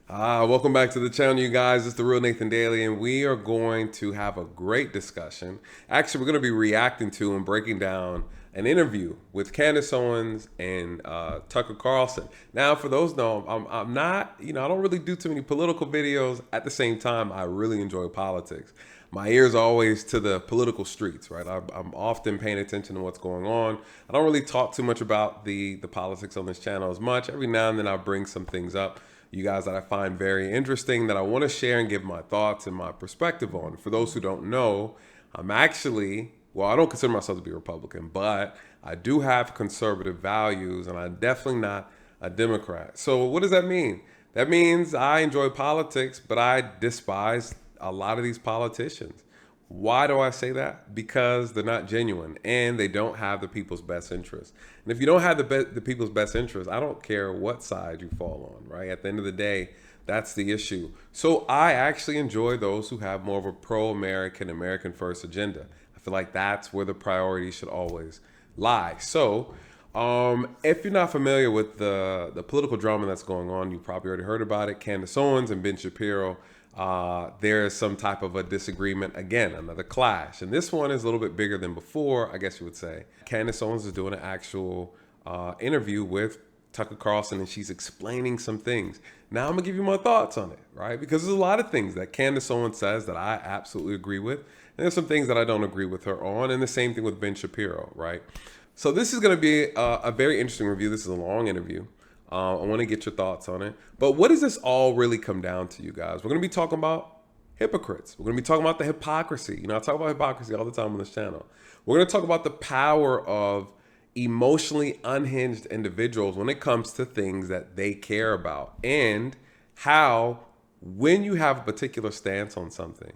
Welcome back to the channel, you guys. It's the Real Nathan Daly, and we are going to have a great discussion. Actually, we're going to be reacting to and breaking down an interview with Candace Owens and Tucker Carlson. Now, for those know, I'm not, I don't really do too many political videos. At the same time, I really enjoy politics. My ears are always to the political streets, right? I'm often paying attention to what's going on. I don't really talk too much about the politics on this channel as much. Every now and then I'll bring some things up, you guys, that I find very interesting, that I want to share and give my thoughts and my perspective on. For those who don't know, I'm actually, well, I don't consider myself to be a Republican, but I do have conservative values, and I'm definitely not a Democrat. So what does that mean? That means I enjoy politics, but I despise a lot of these politicians. Why do I say that? Because they're not genuine and they don't have the people's best interest. And if you don't have the people's best interest, I don't care what side you fall on, right? At the end of the day, that's the issue. So I actually enjoy those who have more of a pro-American, American first agenda. I feel like that's where the priority should always lie. So if you're not familiar with the political drama that's going on, you probably already heard about it. Candace Owens and Ben Shapiro, there is some type of a disagreement. Again, another clash. And this one is a little bit bigger than before, I guess you would say. Candace Owens is doing an actual interview with Tucker Carlson, and she's explaining some things. Now I'm going to give you my thoughts on it, right? Because there's a lot of things that Candace Owens says that I absolutely agree with. And there's some things that I don't agree with her on. And the same thing with Ben Shapiro, right? So this is going to be a very interesting review. This is a long interview. I want to get your thoughts on it. But what does this all really come down to, you guys? We're going to be talking about hypocrites. We're going to be talking about the hypocrisy. I talk about hypocrisy all the time on this channel. We're going to talk about the power of emotionally unhinged individuals when it comes to things that they care about, and how, when you have a particular stance on something,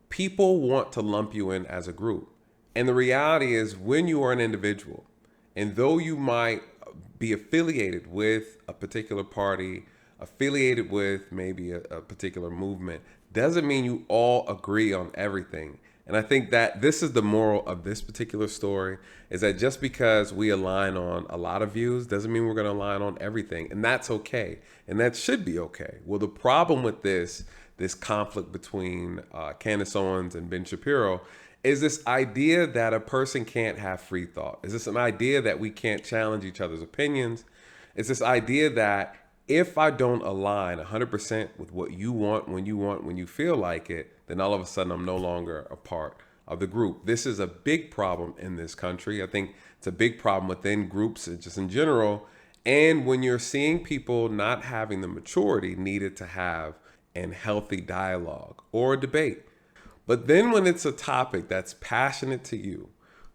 people want to lump you in as a group. And the reality is, when you are an individual, and though you might be affiliated with a particular party, affiliated with maybe a particular movement, doesn't mean you all agree on everything. And I think that this is the moral of this particular story, is that just because we align on a lot of views doesn't mean we're going to align on everything. And that's okay. And that should be okay. Well, the problem with this conflict between Candace Owens and Ben Shapiro is this idea that a person can't have free thought. Is this an idea that we can't challenge each other's opinions? It's this idea that if I don't align 100% with what you want, when you feel like it, then all of a sudden I'm no longer a part of the group. This is a big problem in this country. I think it's a big problem within groups, just in general. And when you're seeing people not having the maturity needed to have in healthy dialogue or debate. But then when it's a topic that's passionate to you,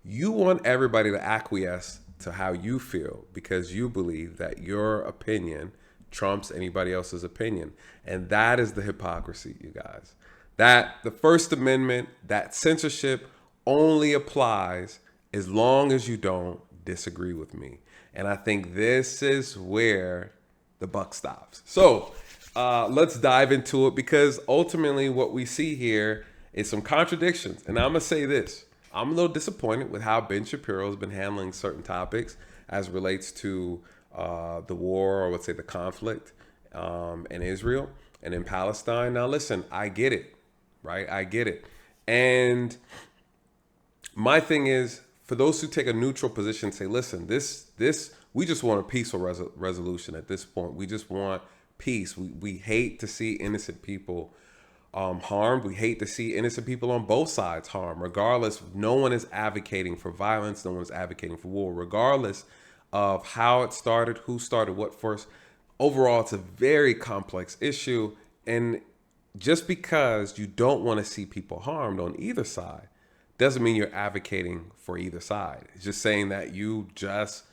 you want everybody to acquiesce to how you feel because you believe that your opinion trumps anybody else's opinion. And that is the hypocrisy, you guys. That the First Amendment, that censorship only applies as long as you don't disagree with me. And I think this is where the buck stops. So let's dive into it, because ultimately what we see here is some contradictions. And I'm going to say this. I'm a little disappointed with how Ben Shapiro has been handling certain topics as relates to the war, or let's say the conflict in Israel and in Palestine. Now, listen, I get it, right? I get it. And my thing is, for those who take a neutral position, say, listen, we just want a peaceful resolution at this point. We just want peace. We hate to see innocent people harmed. We hate to see innocent people on both sides harmed. Regardless, no one is advocating for violence. No one is advocating for war, regardless of how it started, who started what first. Overall, it's a very complex issue. And just because you don't want to see people harmed on either side doesn't mean you're advocating for either side. It's just saying that you just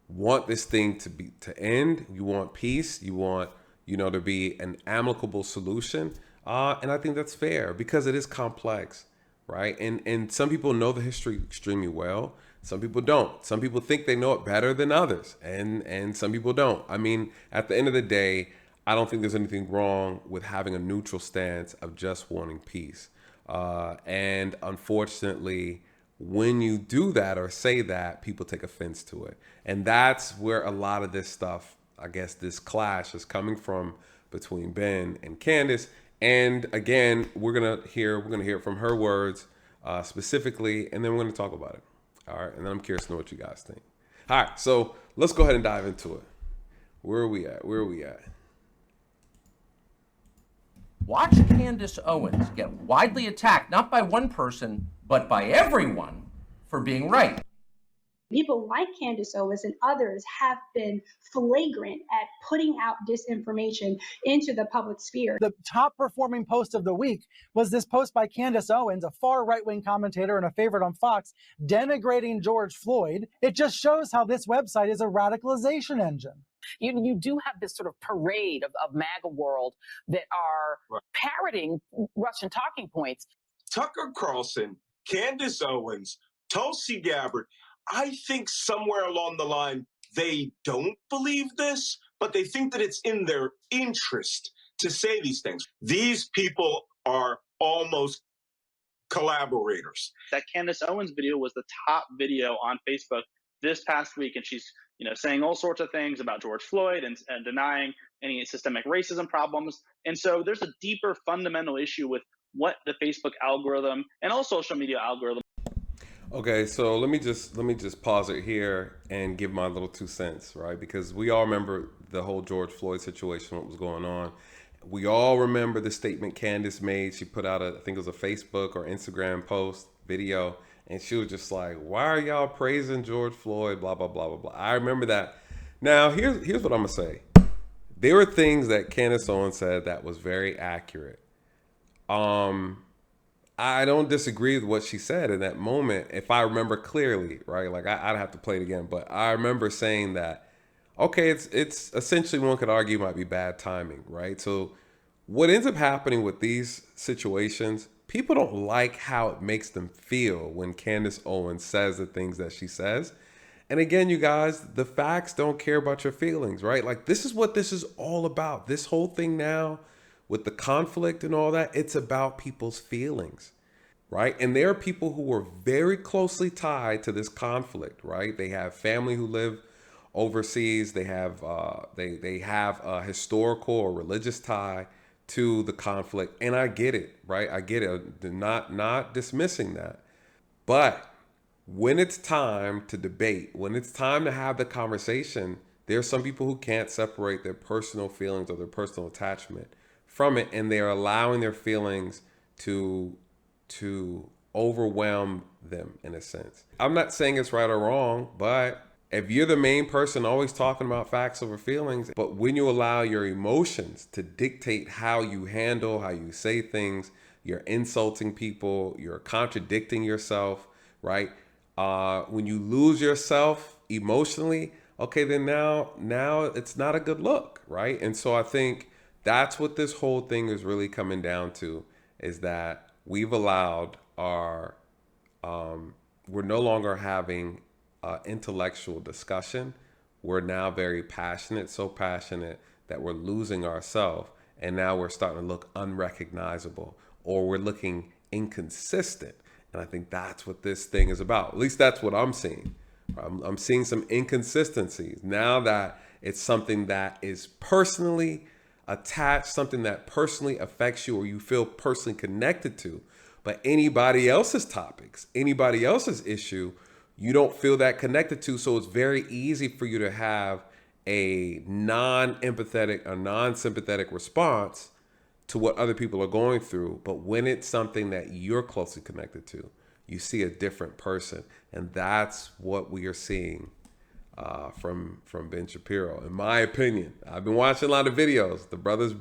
want this thing to end. You want peace. You want, to be an amicable solution. And I think that's fair because it is complex, right? And some people know the history extremely well. Some people don't. Some people think they know it better than others, and some people don't. I mean, at the end of the day, I don't think there's anything wrong with having a neutral stance of just wanting peace. And unfortunately, when you do that or say that, people take offense to it. And that's where a lot of this stuff, I guess this clash is coming from between Ben and Candace. And again, we're gonna hear it from her words specifically, and then we're gonna talk about it. All right, and then I'm curious to know what you guys think. All right, so let's go ahead and dive into it. Where are we at? Watch Candace Owens get widely attacked, not by one person, but by everyone for being right. People like Candace Owens and others have been flagrant at putting out disinformation into the public sphere. The top performing post of the week was this post by Candace Owens, a far right-wing commentator and a favorite on Fox, denigrating George Floyd. It just shows how this website is a radicalization engine. You do have this sort of parade of MAGA world that are parroting Russian talking points. Tucker Carlson, Candace Owens, Tulsi Gabbard, I think somewhere along the line, they don't believe this, but they think that it's in their interest to say these things. These people are almost collaborators. That Candace Owens video was the top video on Facebook this past week, and she's saying all sorts of things about George Floyd and denying any systemic racism problems. And so there's a deeper fundamental issue with what the Facebook algorithm and all social media algorithm. Okay, so let me just pause it here and give my little 2 cents, right? Because we all remember the whole George Floyd situation, what was going on. We all remember the statement Candace made. She put out I think it was a Facebook or Instagram post video, and she was just like, "Why are y'all praising George Floyd? Blah blah blah blah blah." I remember that. Now here's what I'm gonna say. There were things that Candace Owens said that was very accurate. I don't disagree with what she said in that moment, if I remember clearly, right? Like I'd have to play it again, but I remember saying that, okay, it's essentially, one could argue, might be bad timing, right? So what ends up happening with these situations, people don't like how it makes them feel when Candace Owens says the things that she says. And again, you guys, the facts don't care about your feelings, right? Like this is what this is all about. This whole thing now, with the conflict and all that, it's about people's feelings, right? And there are people who are very closely tied to this conflict, right? They have family who live overseas. They have they have a historical or religious tie to the conflict, and I get it, right? I get it. Not dismissing that, but when it's time to debate, when it's time to have the conversation, there are some people who can't separate their personal feelings or their personal attachment from it, and they're allowing their feelings to overwhelm them in a sense. I'm not saying it's right or wrong, but if you're the main person always talking about facts over feelings, but when you allow your emotions to dictate how you handle, how you say things, you're insulting people, you're contradicting yourself, right? When you lose yourself emotionally, okay, then now it's not a good look, right? And so I think that's what this whole thing is really coming down to, is that we've allowed we're no longer having intellectual discussion. We're now very passionate, so passionate that we're losing ourselves. And now we're starting to look unrecognizable, or we're looking inconsistent. And I think that's what this thing is about. At least that's what I'm seeing. I'm seeing some inconsistencies now that it's something that is personally attached, something that personally affects you or you feel personally connected to. But anybody else's topics, anybody else's issue, you don't feel that connected to. So it's very easy for you to have a non-empathetic, a non-sympathetic response to what other people are going through. But when it's something that you're closely connected to, you see a different person. And that's what we are seeing from Ben Shapiro, in my opinion. I've been watching a lot of videos. The brother's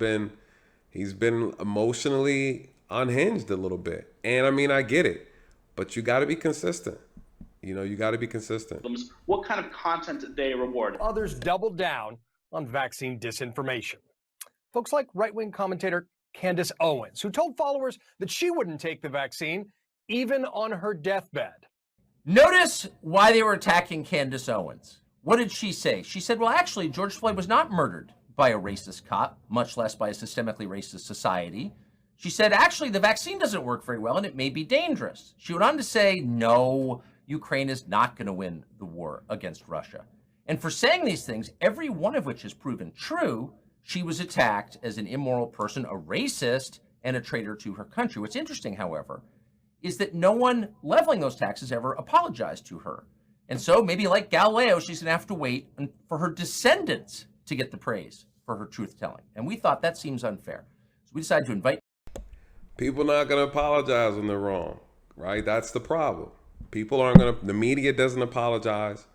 he's been emotionally unhinged a little bit. And I mean, I get it, but you got to be consistent. You got to be consistent. What kind of content they reward? Others doubled down on vaccine disinformation. Folks like right-wing commentator Candace Owens, who told followers that she wouldn't take the vaccine even on her deathbed. Notice why they were attacking Candace Owens. What did she say? She said, well, actually, George Floyd was not murdered by a racist cop, much less by a systemically racist society. She said, actually, the vaccine doesn't work very well and it may be dangerous. She went on to say, no, Ukraine is not going to win the war against Russia. And for saying these things, every one of which is proven true, she was attacked as an immoral person, a racist, and a traitor to her country. What's interesting, however, is that no one leveling those taxes ever apologized to her. And so maybe like Galileo, she's going to have to wait for her descendants to get the praise for her truth-telling. And we thought that seems unfair. So we decided to invite... People not going to apologize when they're wrong, right? That's the problem. People aren't going to... The media doesn't apologize.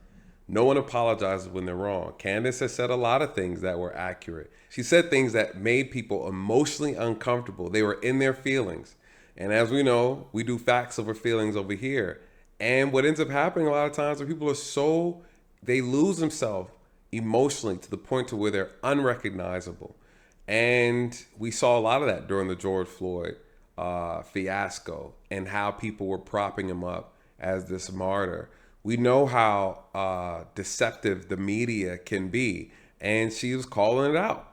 No one apologizes when they're wrong. Candace has said a lot of things that were accurate. She said things that made people emotionally uncomfortable. They were in their feelings. And as we know, we do facts over feelings over here. And what ends up happening a lot of times are people are so, they lose themselves emotionally to the point to where they're unrecognizable. And we saw a lot of that during the George Floyd fiasco and how people were propping him up as this martyr. We know how deceptive the media can be. And she was calling it out,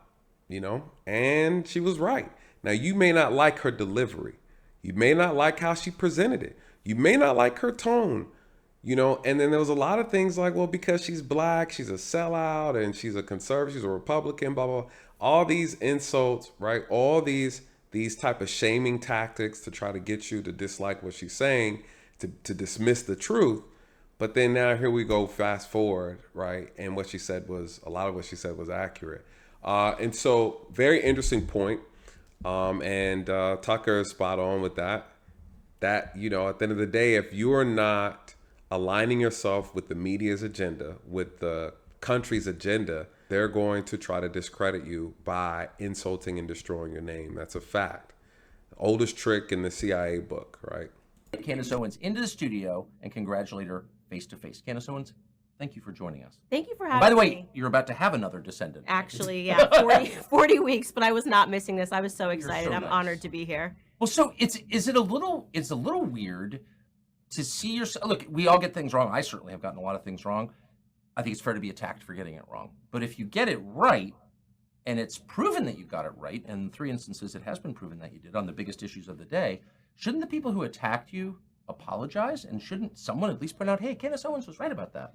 you know, and she was right. Now, you may not like her delivery. You may not like how she presented it. You may not like her tone, you know, and then there was a lot of things like, well, because she's black, she's a sellout and she's a conservative, she's a Republican, blah, blah, blah. All these insults, right? All these type of shaming tactics to try to get you to dislike what she's saying, to dismiss the truth. But then now here we go, fast forward, right? And what she said was, a lot of what she said was accurate. And so very interesting point. And Tucker is spot on with that. That, you know, at the end of the day, if you are not aligning yourself with the media's agenda, with the country's agenda, they're going to try to discredit you by insulting and destroying your name. That's a fact. The oldest trick in the CIA book, right? Candace Owens into the studio and congratulate her face to face. Candace Owens, thank you for joining us. Thank you for having me. By the way, you're about to have another descendant. Actually, yeah, 40 weeks, but I was not missing this. I was so excited. so I'm nice. honored to be here. Well, so it's a little weird to see yourself. Look, we all get things wrong. I certainly have gotten a lot of things wrong. I think it's fair to be attacked for getting it wrong. But if you get it right, and it's proven that you got it right, and in 3 instances it has been proven that you did on the biggest issues of the day, shouldn't the people who attacked you apologize? And shouldn't someone at least point out, hey, Candace Owens was right about that?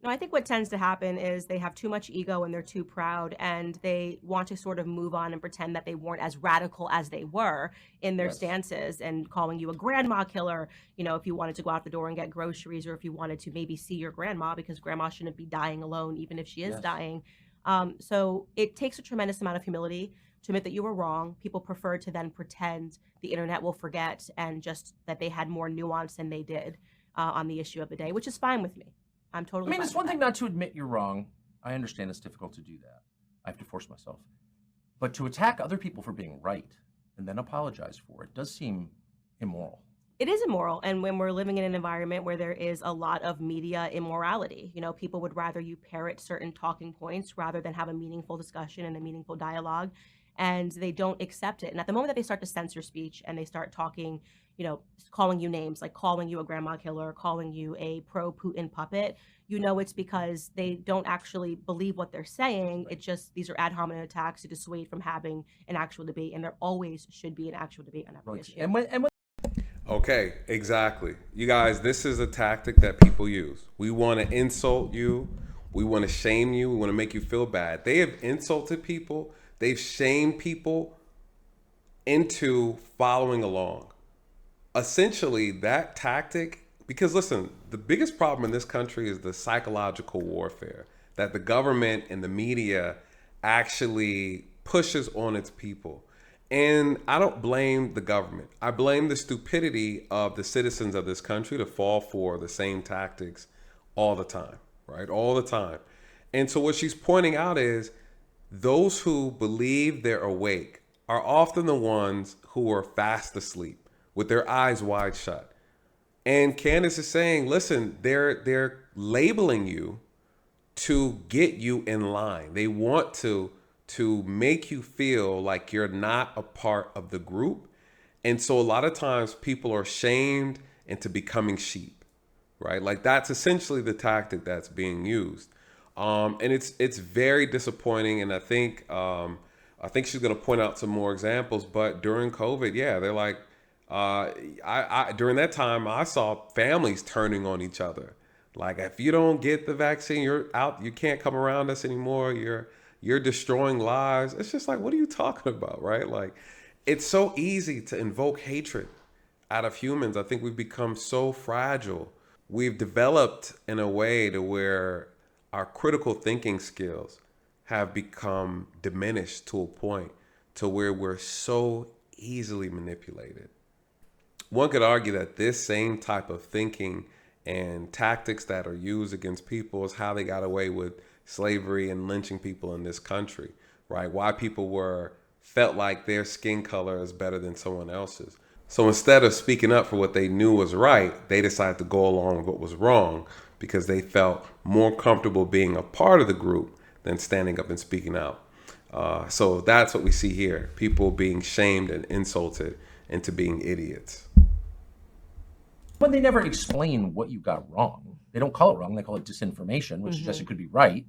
No, I think what tends to happen is they have too much ego and they're too proud and they want to sort of move on and pretend that they weren't as radical as they were in their stances and calling you a grandma killer, you know, if you wanted to go out the door and get groceries or if you wanted to maybe see your grandma because grandma shouldn't be dying alone even if she is dying. So it takes a tremendous amount of humility to admit that you were wrong. People prefer to then pretend the internet will forget and just that they had more nuance than they did on the issue of the day, which is fine with me. I'm totally I mean, it's one thing not to admit you're wrong. I understand it's difficult to do that. I have to force myself. But to attack other people for being right and then apologize for it does seem immoral. It is immoral. And when we're living in an environment where there is a lot of media immorality, you know, people would rather you parrot certain talking points rather than have a meaningful discussion and a meaningful dialogue. And they don't accept it. And at the moment that they start to censor speech and they start talking, you know, calling you names, like calling you a grandma killer, calling you a pro-Putin puppet, you know it's because they don't actually believe what they're saying. It just, these are ad hominem attacks to dissuade from having an actual debate. And there always should be an actual debate on every issue. Okay, exactly. You guys, this is a tactic that people use. We want to insult you. We want to shame you. We want to make you feel bad. They have insulted people. They've shamed people into following along. Essentially, that tactic, because listen, the biggest problem in this country is the psychological warfare that the government and the media actually pushes on its people. And I don't blame the government. I blame the stupidity of the citizens of this country to fall for the same tactics all the time, right? All the time. And so what she's pointing out is those who believe they're awake are often the ones who are fast asleep with their eyes wide shut. And Candace is saying, listen, they're labeling you to get you in line. They want to make you feel like you're not a part of the group. And so a lot of times people are shamed into becoming sheep, right? Like that's essentially the tactic that's being used. And it's very disappointing. And I think she's going to point out some more examples, but during COVID, yeah, they're like, during that time, I saw families turning on each other. Like, if you don't get the vaccine, you're out, you can't come around us anymore. you're destroying lives. It's just like, what are you talking about, right? Like, it's so easy to invoke hatred out of humans. I think we've become so fragile. We've developed in a way to where our critical thinking skills have become diminished to a point to where we're so easily manipulated. One could argue that this same type of thinking and tactics that are used against people is how they got away with slavery and lynching people in this country, right? Why people felt like their skin color is better than someone else's. So instead of speaking up for what they knew was right, they decided to go along with what was wrong because they felt more comfortable being a part of the group than standing up and speaking out. So that's what we see here. People being shamed and insulted into being idiots. But they never explain what you got wrong. They don't call it wrong. They call it disinformation, which suggests it could be right.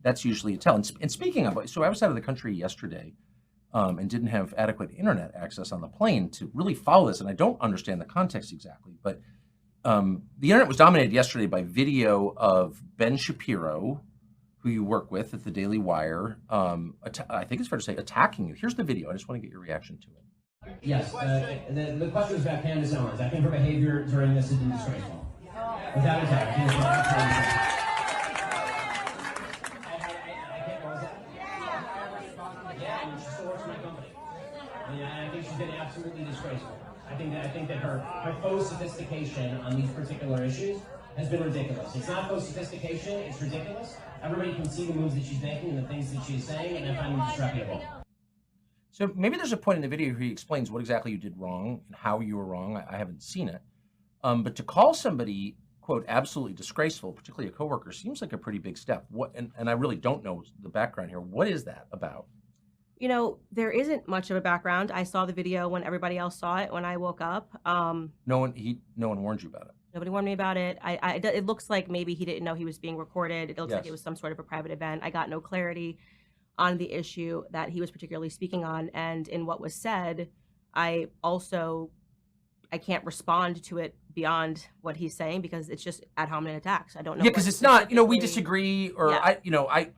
That's usually a tell. And speaking of, so I was out of the country yesterday and didn't have adequate internet access on the plane to really follow this. And I don't understand the context exactly. But the internet was dominated yesterday by video of Ben Shapiro, who you work with at the Daily Wire, I think it's fair to say, attacking you. Here's the video. I just want to get your reaction to it. Yes, the question was about Candace Owens. I think her behavior during this has been disgraceful. Without a doubt. I can't call that. Yeah, I mean, she still works for my company. I mean, I think she's been absolutely disgraceful. I think that her faux sophistication on these particular issues has been ridiculous. It's not faux sophistication, it's ridiculous. Everybody can see the moves that she's making and the things that she's saying, and I find them disreputable. So maybe there's a point in the video where he explains what exactly you did wrong and how you were wrong. I haven't seen it. But to call somebody, quote, absolutely disgraceful, particularly a coworker, seems like a pretty big step. And I really don't know the background here. What is that about? You know, there isn't much of a background. I saw the video when everybody else saw it when I woke up. No one warned you about it. Nobody warned me about it. It looks like maybe he didn't know he was being recorded. It looks like it was some sort of a private event. I got no clarity on the issue that he was particularly speaking on. And in what was said, I can't respond to it beyond what he's saying because it's just ad hominem attacks. I don't know. Yeah, because it's not, we disagree or I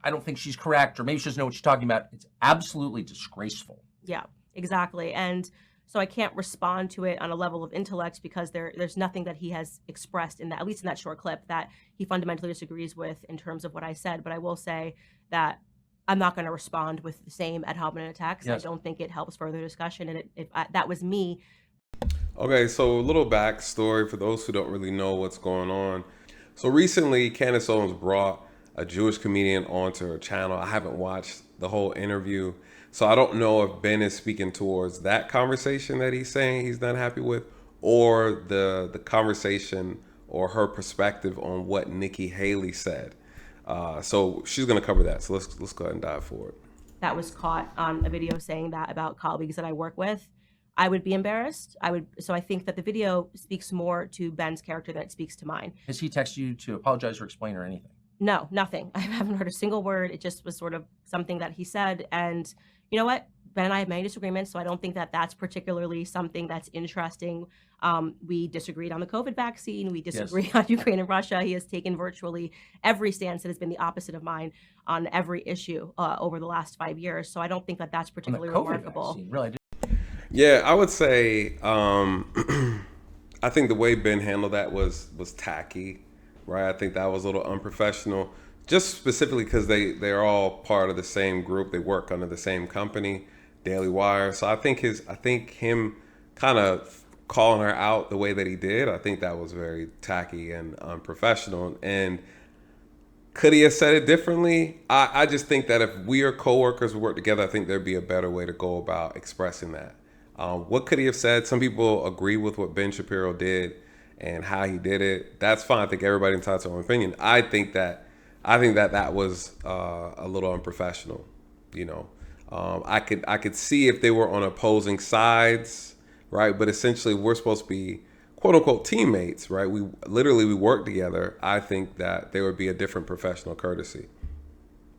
don't think she's correct or maybe she doesn't know what she's talking about. It's absolutely disgraceful. Yeah, exactly. And so I can't respond to it on a level of intellect because there's nothing that he has expressed in that, at least in that short clip, that he fundamentally disagrees with in terms of what I said. But I will say that I'm not going to respond with the same ad hominem attacks. Yes. I don't think it helps further discussion. And that was me. Okay, so a little backstory for those who don't really know what's going on. So recently, Candace Owens brought a Jewish comedian onto her channel. I haven't watched the whole interview, so I don't know if Ben is speaking towards that conversation that he's saying he's not happy with, or the conversation or her perspective on what Nikki Haley said. So she's going to cover that. So let's go ahead and dive forward. That was caught on a video saying that about colleagues that I work with. I would be embarrassed. So I think that the video speaks more to Ben's character than it speaks to mine. Has he texted you to apologize or explain or anything? No, nothing. I haven't heard a single word. It just was sort of something that he said. And you know what? Ben and I have many disagreements, so I don't think that that's particularly something that's interesting. We disagreed on the COVID vaccine. We disagree on Ukraine and Russia. He has taken virtually every stance that has been the opposite of mine on every issue over the last 5 years. So I don't think that that's particularly remarkable. Vaccine, really? Yeah, I would say I think the way Ben handled that was tacky, right? I think that was a little unprofessional, just specifically because they're all part of the same group. They work under the same company, Daily Wire. So I think him kind of calling her out the way that he did, I think that was very tacky and unprofessional. And could he have said it differently? I just think that if we are coworkers who work together, I think there'd be a better way to go about expressing that. What could he have said? Some people agree with what Ben Shapiro did and how he did it. That's fine. I think everybody entitled to their own opinion. I think that was a little unprofessional. I could see if they were on opposing sides, right? But essentially, we're supposed to be quote unquote teammates, right? We work together. I think that there would be a different professional courtesy.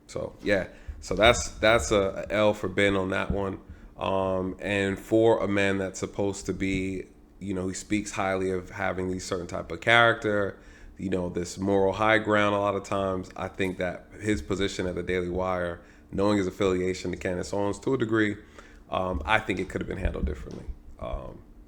So yeah, so that's a L for Ben on that one. And for a man that's supposed to be, he speaks highly of having these certain type of character, this moral high ground a lot of times. I think that his position at the Daily Wire knowing his affiliation to Candace Owens to a degree, I think it could have been handled differently.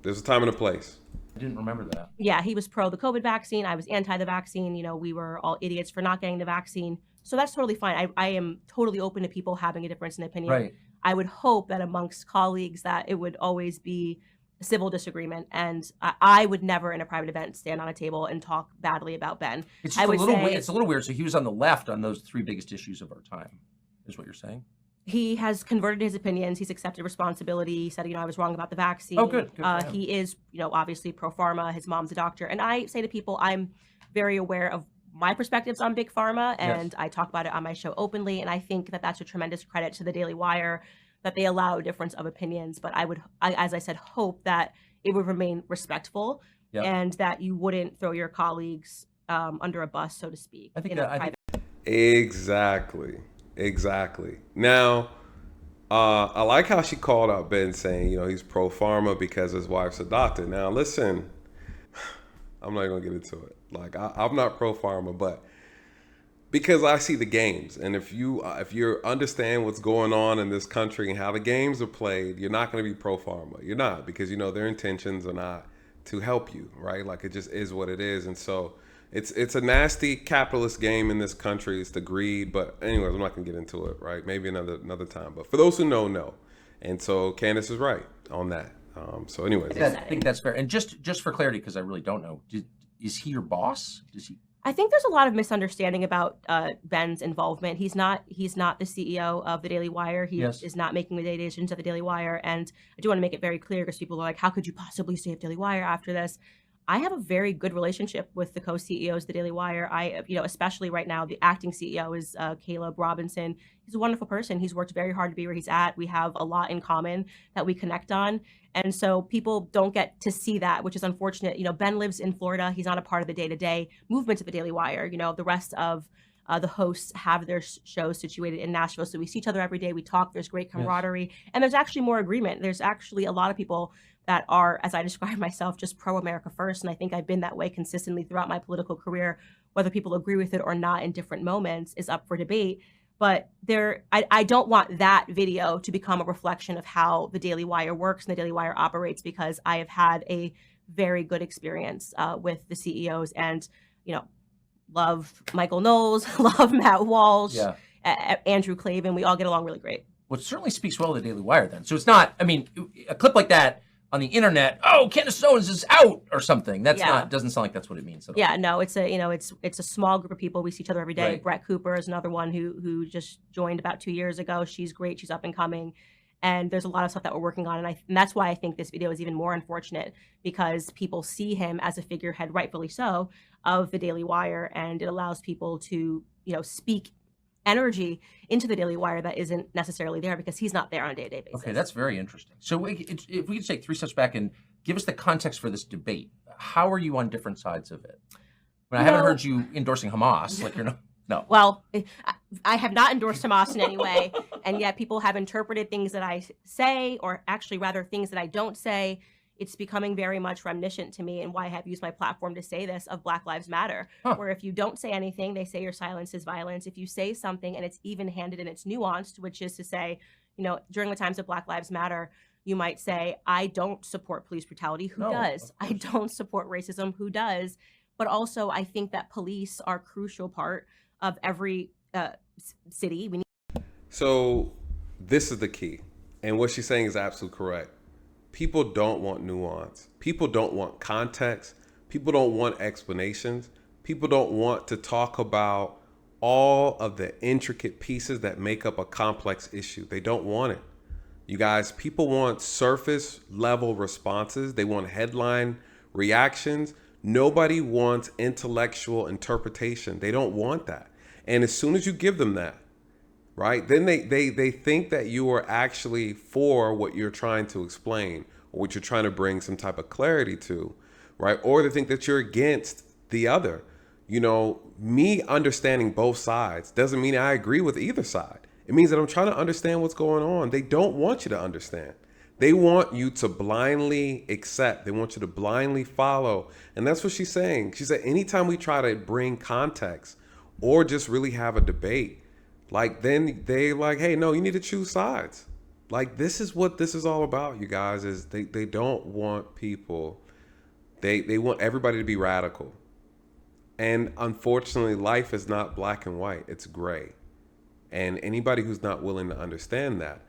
There's a time and a place. I didn't remember that. Yeah, he was pro the COVID vaccine. I was anti the vaccine. You know, we were all idiots for not getting the vaccine. So that's totally fine. I am totally open to people having a difference in opinion. Right. I would hope that amongst colleagues that it would always be a civil disagreement. And I would never in a private event stand on a table and talk badly about Ben. It's I just would a little say weird. It's a little weird. So he was on the left on those three biggest issues of our time, is what you're saying? he has converted his opinions. He's accepted responsibility. He said, you know, I was wrong about the vaccine. Oh, good. Good for him. He is, you know, obviously pro pharma. His mom's a doctor. And I say to people, I'm very aware of my perspectives on big pharma, and I talk about it on my show openly. And I think that that's a tremendous credit to the Daily Wire that they allow a difference of opinions. But I would, as I said, hope that it would remain respectful and that you wouldn't throw your colleagues under a bus, so to speak. I think Exactly. Now, I like how she called out Ben saying, you know, he's pro pharma because his wife's a doctor. Now, listen, I'm not going to get into it. Like, I'm not pro pharma, but because I see the games, and if you understand what's going on in this country and how the games are played, you're not going to be pro pharma. You're not, because you know their intentions are not to help you, right? Like, it just is what it is. And so it's a nasty capitalist game in this country. It's the greed. But anyways, I'm not going to get into it, right? Maybe another time. But for those who know. And so Candace is right on that. So anyways, I think that's fair. And just for clarity, because I really don't know, is he your boss? Does he? I think there's a lot of misunderstanding about Ben's involvement. He's not the CEO of the Daily Wire. He is not making the day decisions at the Daily Wire. And I do want to make it very clear, because people are like, how could you possibly save Daily Wire after this? I have a very good relationship with the co-CEOs of the Daily Wire. Especially right now, the acting CEO is Caleb Robinson. He's a wonderful person. He's worked very hard to be where he's at. We have a lot in common that we connect on. And so people don't get to see that, which is unfortunate. You know, Ben lives in Florida. He's not a part of the day-to-day movement of the Daily Wire. You know, the rest of the hosts have their shows situated in Nashville. So we see each other every day. We talk. There's great camaraderie. And there's actually more agreement. There's actually a lot of people that are, as I describe myself, just pro-America first. And I think I've been that way consistently throughout my political career. Whether people agree with it or not in different moments is up for debate. But I don't want that video to become a reflection of how the Daily Wire works and the Daily Wire operates, because I have had a very good experience with the CEOs, and, you know, love Michael Knowles, love Matt Walsh, Andrew Klavan. We all get along really great. Well, it certainly speaks well of the Daily Wire then. So it's not, I mean, a clip like that on the internet, oh, Candace Owens is out or something. That's doesn't sound like that's what it means at all. Yeah, no, it's a small group of people. We see each other every day. Right. Brett Cooper is another one who just joined about 2 years ago. She's great. She's up and coming. And there's a lot of stuff that we're working on. And that's why I think this video is even more unfortunate, because people see him as a figurehead, rightfully so, of the Daily Wire. And it allows people to, you know, speak energy into the Daily Wire that isn't necessarily there, because he's not there on a day-to-day basis. Okay, that's very interesting. So if we could take 3 steps back and give us the context for this debate. How are you on different sides of it? I mean, I haven't heard you endorsing Hamas. Like, you're not. No. Well, I have not endorsed Hamas in any way, and yet people have interpreted things that I say, or actually rather things that I don't say. It's becoming very much reminiscent to me, and why I have used my platform to say this, of Black Lives Matter, where if you don't say anything, they say your silence is violence. If you say something and it's even-handed and it's nuanced, which is to say, you know, during the times of Black Lives Matter, you might say, I don't support police brutality. Who does? I don't support racism. Who does? But also, I think that police are a crucial part of every city. So this is the key. And what she's saying is absolutely correct. People don't want nuance. People don't want context. People don't want explanations. People don't want to talk about all of the intricate pieces that make up a complex issue. They don't want it. You guys, people want surface level responses. They want headline reactions. Nobody wants intellectual interpretation. They don't want that. And as soon as you give them that, right, then they think that you are actually for what you're trying to explain, or what you're trying to bring some type of clarity to, right? Or they think that you're against the other. You know, me understanding both sides doesn't mean I agree with either side. It means that I'm trying to understand what's going on. They don't want you to understand. They want you to blindly accept. They want you to blindly follow. And that's what she's saying. She said, anytime we try to bring context or just really have a debate, like then they like, hey, no, you need to choose sides. Like this is what this is all about, you guys, is they don't want people, they want everybody to be radical. And unfortunately, life is not black and white, it's gray. And anybody who's not willing to understand that,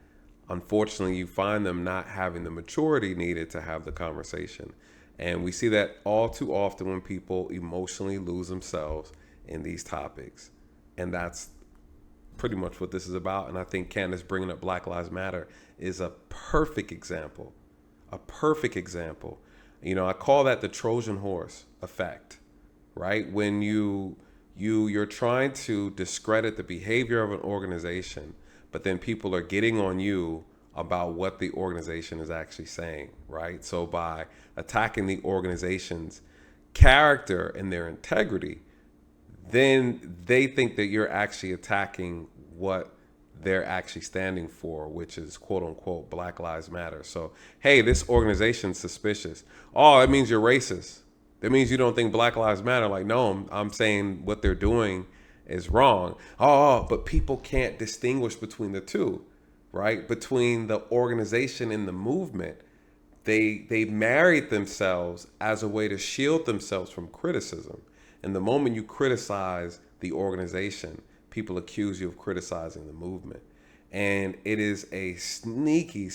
unfortunately, you find them not having the maturity needed to have the conversation. And we see that all too often when people emotionally lose themselves in these topics. And that's pretty much what this is about. And I think Candace bringing up Black Lives Matter is a perfect example. A perfect example. You know, I call that the Trojan horse effect, right? When you're trying to discredit the behavior of an organization, but then people are getting on you about what the organization is actually saying, right? So by attacking the organization's character and their integrity, then they think that you're actually attacking what they're actually standing for, which is quote unquote Black Lives Matter. So, hey, this organization's suspicious. Oh, that means you're racist. That means you don't think Black Lives Matter. Like, no, I'm saying what they're doing is wrong. Oh, but people can't distinguish between the two, right? Between the organization and the movement. They married themselves as a way to shield themselves from criticism. And the moment you criticize the organization, people accuse you of criticizing the movement. And it is a sneaky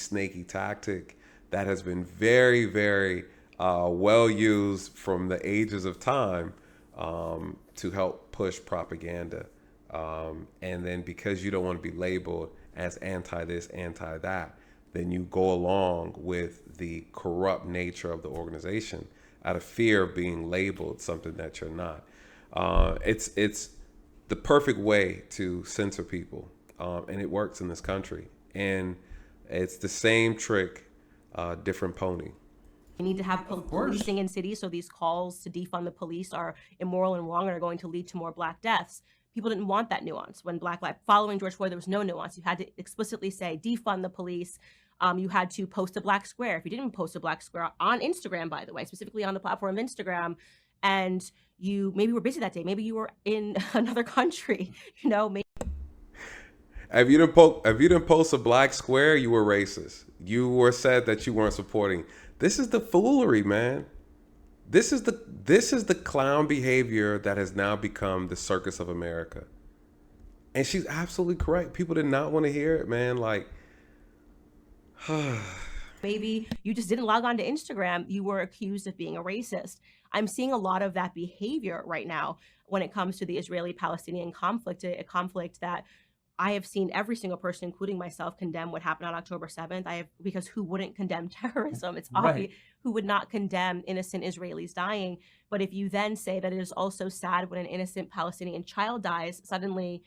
tactic that has been very, very well used from the ages of time to help push propaganda. And then because you don't want to be labeled as anti this, anti that, then you go along with the corrupt nature of the organization out of fear of being labeled something that you're not. It's the perfect way to censor people, and it works in this country. And it's the same trick, different pony. We need to have policing in cities, so these calls to defund the police are immoral and wrong and are going to lead to more Black deaths. People didn't want that nuance. When Black Lives, following George Floyd, there was no nuance. You had to explicitly say defund the police. You had to post a Black square. If you didn't post a Black square on Instagram, by the way, specifically on the platform of Instagram, and you maybe were busy that day, maybe you were in another country, you know, maybe. If you didn't post a Black square, you were racist. You were said that you weren't supporting. This is the foolery, man. This is the clown behavior that has now become the circus of America. And she's absolutely correct. People did not want to hear it, man. Like, maybe you just didn't log on to Instagram. You were accused of being a racist. I'm seeing a lot of that behavior right now when it comes to the Israeli-Palestinian conflict, a conflict that I have seen every single person, including myself, condemn what happened on October 7th. Because who wouldn't condemn terrorism? It's obvious. Who would not condemn innocent Israelis dying? But if you then say that it is also sad when an innocent Palestinian child dies, suddenly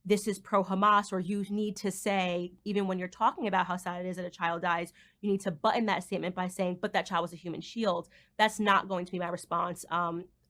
this is pro-Hamas, or you need to say, even when you're talking about how sad it is that a child dies, you need to button that statement by saying, but that child was a human shield. That's not going to be my response.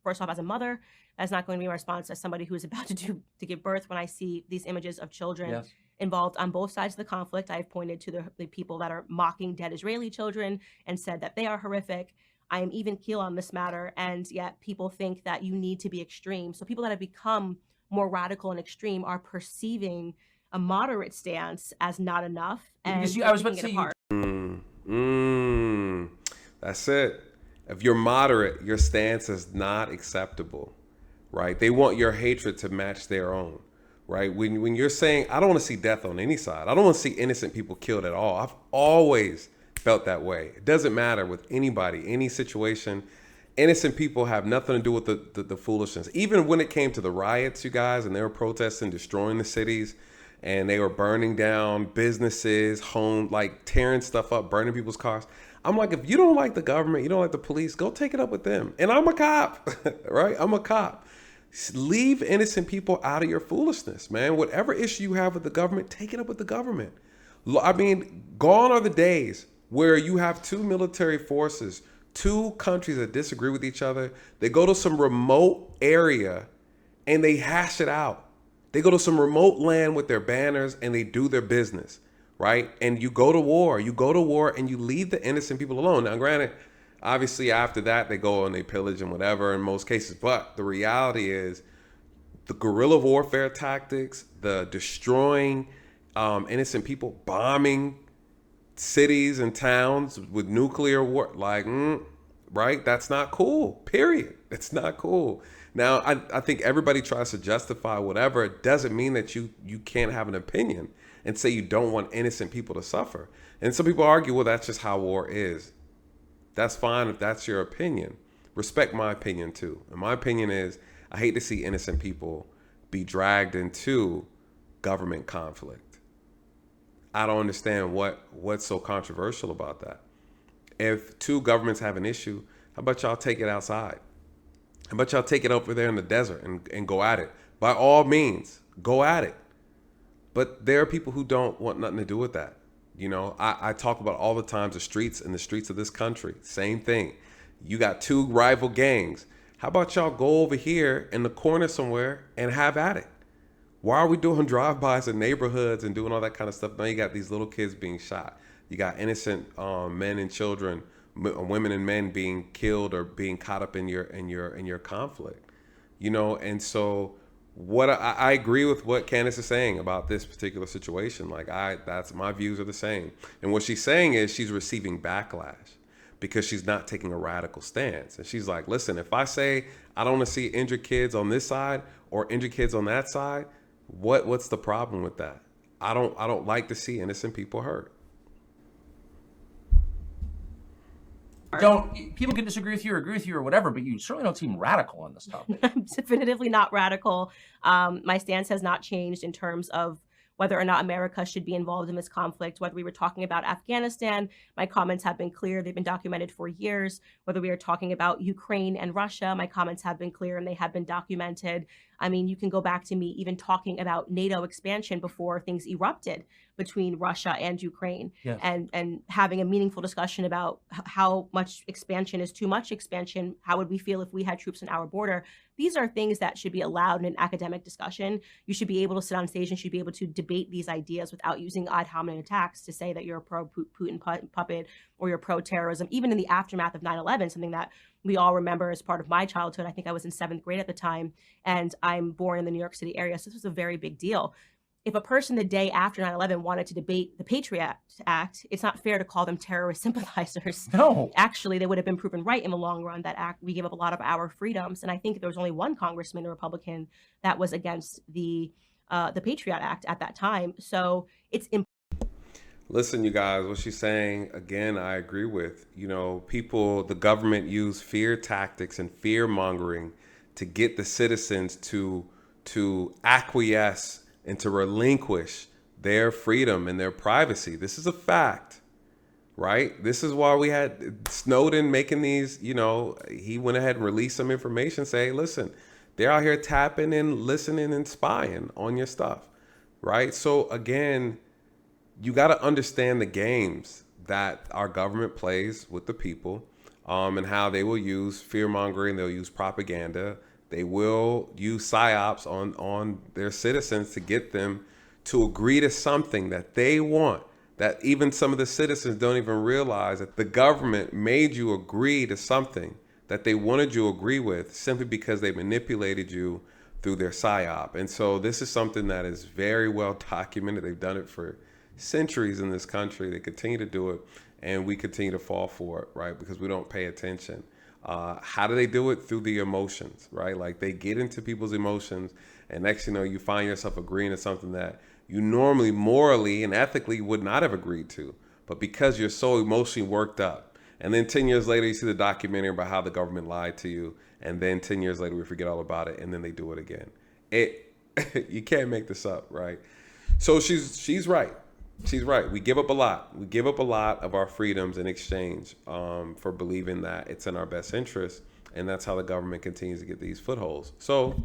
First off, as a mother, that's not going to be my response as somebody who is about to give birth. When I see these images of children involved on both sides of the conflict, I've pointed to the people that are mocking dead Israeli children and said that they are horrific. I am even keel on this matter, and yet people think that you need to be extreme. So people that have become more radical and extreme are perceiving a moderate stance as not enough. And I was about to say, that's it. If you're moderate, your stance is not acceptable, right? They want your hatred to match their own, right? When you're saying, I don't want to see death on any side. I don't want to see innocent people killed at all. I've always felt that way. It doesn't matter with anybody, any situation. Innocent people have nothing to do with the foolishness. Even when it came to the riots, you guys, and they were protesting, destroying the cities, and they were burning down businesses, homes, like tearing stuff up, burning people's cars. I'm like, if you don't like the government, you don't like the police, go take it up with them. And I'm a cop, right? I'm a cop. Leave innocent people out of your foolishness, man. Whatever issue you have with the government, take it up with the government. I mean, gone are the days where you have two military forces, two countries that disagree with each other. They go to some remote area and they hash it out. They go to some remote land with their banners and they do their business, right? And you go to war. You go to war and you leave the innocent people alone. Now, granted, obviously after that, they go and they pillage and whatever in most cases. But the reality is the guerrilla warfare tactics, the destroying innocent people, bombing cities and towns with nuclear war, like, right? That's not cool, period. It's not cool. Now, I think everybody tries to justify whatever. It doesn't mean that you can't have an opinion and say you don't want innocent people to suffer. And some people argue, well, that's just how war is. That's fine if that's your opinion. Respect my opinion too. And my opinion is, I hate to see innocent people be dragged into government conflict. I don't understand what's so controversial about that. If two governments have an issue, how about y'all take it outside? How about y'all take it over there in the desert and go at it? By all means, go at it. But there are people who don't want nothing to do with that. You know, I talk about all the times the streets of this country. Same thing. You got two rival gangs. How about y'all go over here in the corner somewhere and have at it? Why are we doing drive-bys in neighborhoods and doing all that kind of stuff? Now you got these little kids being shot. You got innocent men and children, women and men being killed or being caught up in your conflict. You know, and so what I agree with what Candace is saying about this particular situation. Like that's my views are the same. And what she's saying is she's receiving backlash because she's not taking a radical stance. And she's like, listen, if I say I don't want to see injured kids on this side or injured kids on that side, what's the problem with that? I don't like to see innocent people hurt. People can disagree with you or agree with you or whatever, but you certainly don't seem radical on this topic. I'm definitively not radical. My stance has not changed in terms of whether or not America should be involved in this conflict. Whether we were talking about Afghanistan, my comments have been clear. They've been documented for years. Whether we are talking about Ukraine and Russia, my comments have been clear and they have been documented. I mean, you can go back to me even talking about NATO expansion before things erupted between Russia and Ukraine, yes, and having a meaningful discussion about how much expansion is too much expansion. How would we feel if we had troops on our border? These are things that should be allowed in an academic discussion. You should be able to sit on stage and should be able to debate these ideas without using ad hominem attacks to say that you're a pro-Putin puppet or you're pro-terrorism. Even in the aftermath of 9/11, something that we all remember as part of my childhood. I think I was in 7th grade at the time, and I'm born in the New York City area, so this was a very big deal. If a person the day after 9/11 wanted to debate the Patriot Act, it's not fair to call them terrorist sympathizers. No. Actually, they would have been proven right in the long run. That act, we gave up a lot of our freedoms. And I think there was only one congressman, a Republican, that was against the Patriot Act at that time. So it's important. Listen, you guys, what she's saying, again, I agree with. You know, the government use fear tactics and fear mongering to get the citizens to acquiesce and to relinquish their freedom and their privacy. This is a fact, right? This is why we had Snowden making these, you know, he went ahead and released some information saying, listen, they're out here tapping and listening and spying on your stuff, right? So again, you got to understand the games that our government plays with the people, and how they will use fear mongering. They'll use propaganda. They will use psyops on their citizens to get them to agree to something that they want, that even some of the citizens don't even realize that the government made you agree to something that they wanted you to agree with simply because they manipulated you through their psyop. And so this is something that is very well documented. They've done it for centuries in this country. They continue to do it, and we continue to fall for it, right? Because we don't pay attention. How do they do it? Through the emotions, right? Like they get into people's emotions, and next you know, you find yourself agreeing to something that you normally morally and ethically would not have agreed to, but because you're so emotionally worked up. And then 10 years later, you see the documentary about how the government lied to you, and then 10 years later, we forget all about it, and then they do it again. You can't make this up, right? So she's right. She's right. We give up a lot. We give up a lot of our freedoms in exchange for believing that it's in our best interest. And that's how the government continues to get these footholds. So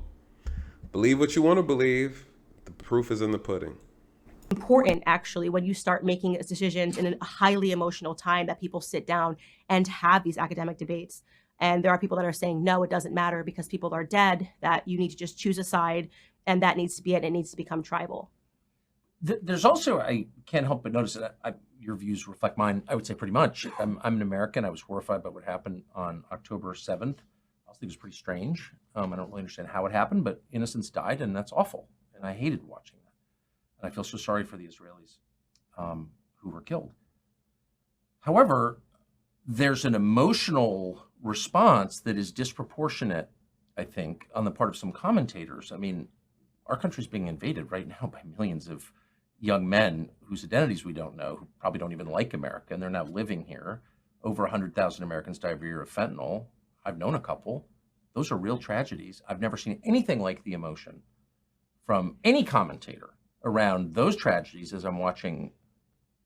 believe what you want to believe. The proof is in the pudding. Important, actually, when you start making decisions in a highly emotional time, that people sit down and have these academic debates. And there are people that are saying, no, it doesn't matter because people are dead, that you need to just choose a side, and that needs to be it. It needs to become tribal. There's also, I can't help but notice that your views reflect mine, I would say pretty much. I'm an American. I was horrified by what happened on October 7th. think it was pretty strange. I don't really understand how it happened, but innocents died, and that's awful. And I hated watching that. And I feel so sorry for the Israelis who were killed. However, there's an emotional response that is disproportionate, I think, on the part of some commentators. I mean, our country's being invaded right now by millions of young men whose identities we don't know, who probably don't even like America, and they're now living here. Over 100,000 Americans die every year of fentanyl. I've known a couple. Those are real tragedies. I've never seen anything like the emotion from any commentator around those tragedies as I'm watching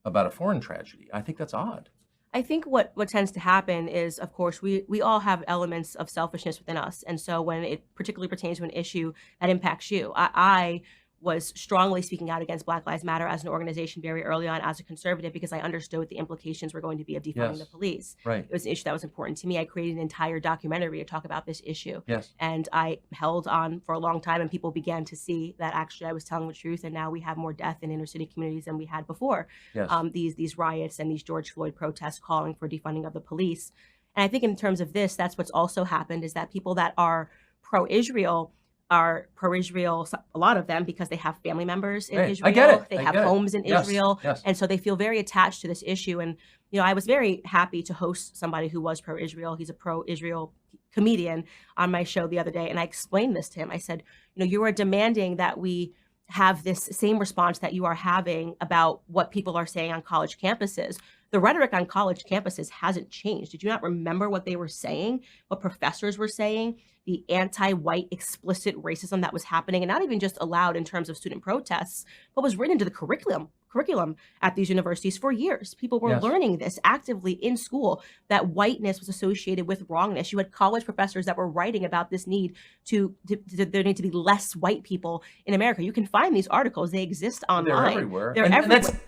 about a foreign tragedy. I think that's odd. I think what tends to happen is, of course, we all have elements of selfishness within us. And so when it particularly pertains to an issue that impacts you, I was strongly speaking out against Black Lives Matter as an organization very early on as a conservative because I understood what the implications were going to be of defunding the police. Right. It was an issue that was important to me. I created an entire documentary to talk about this issue. Yes. And I held on for a long time, and people began to see that actually I was telling the truth, and now we have more death in inner city communities than we had before. Yes. These riots and these George Floyd protests calling for defunding of the police. And I think in terms of this, that's what's also happened, is that people that are pro-Israel are pro-Israel, a lot of them, because they have family members in Israel. I get it. They I have get it. homes in Yes, Israel. yes. And so they feel very attached to this issue. And, you know, I was very happy to host somebody who was pro-Israel. He's a pro-Israel comedian on my show the other day. And I explained this to him. I said, you know, you are demanding that we have this same response that you are having about what people are saying on college campuses. The rhetoric on college campuses hasn't changed. Did you not remember what they were saying, what professors were saying, the anti-white explicit racism that was happening, and not even just allowed in terms of student protests, but was written into the curriculum at these universities for years. People were learning this actively in school, that whiteness was associated with wrongness. You had college professors that were writing about this need there need to be less white people in America. You can find these articles. They exist online. They're everywhere. They're everywhere.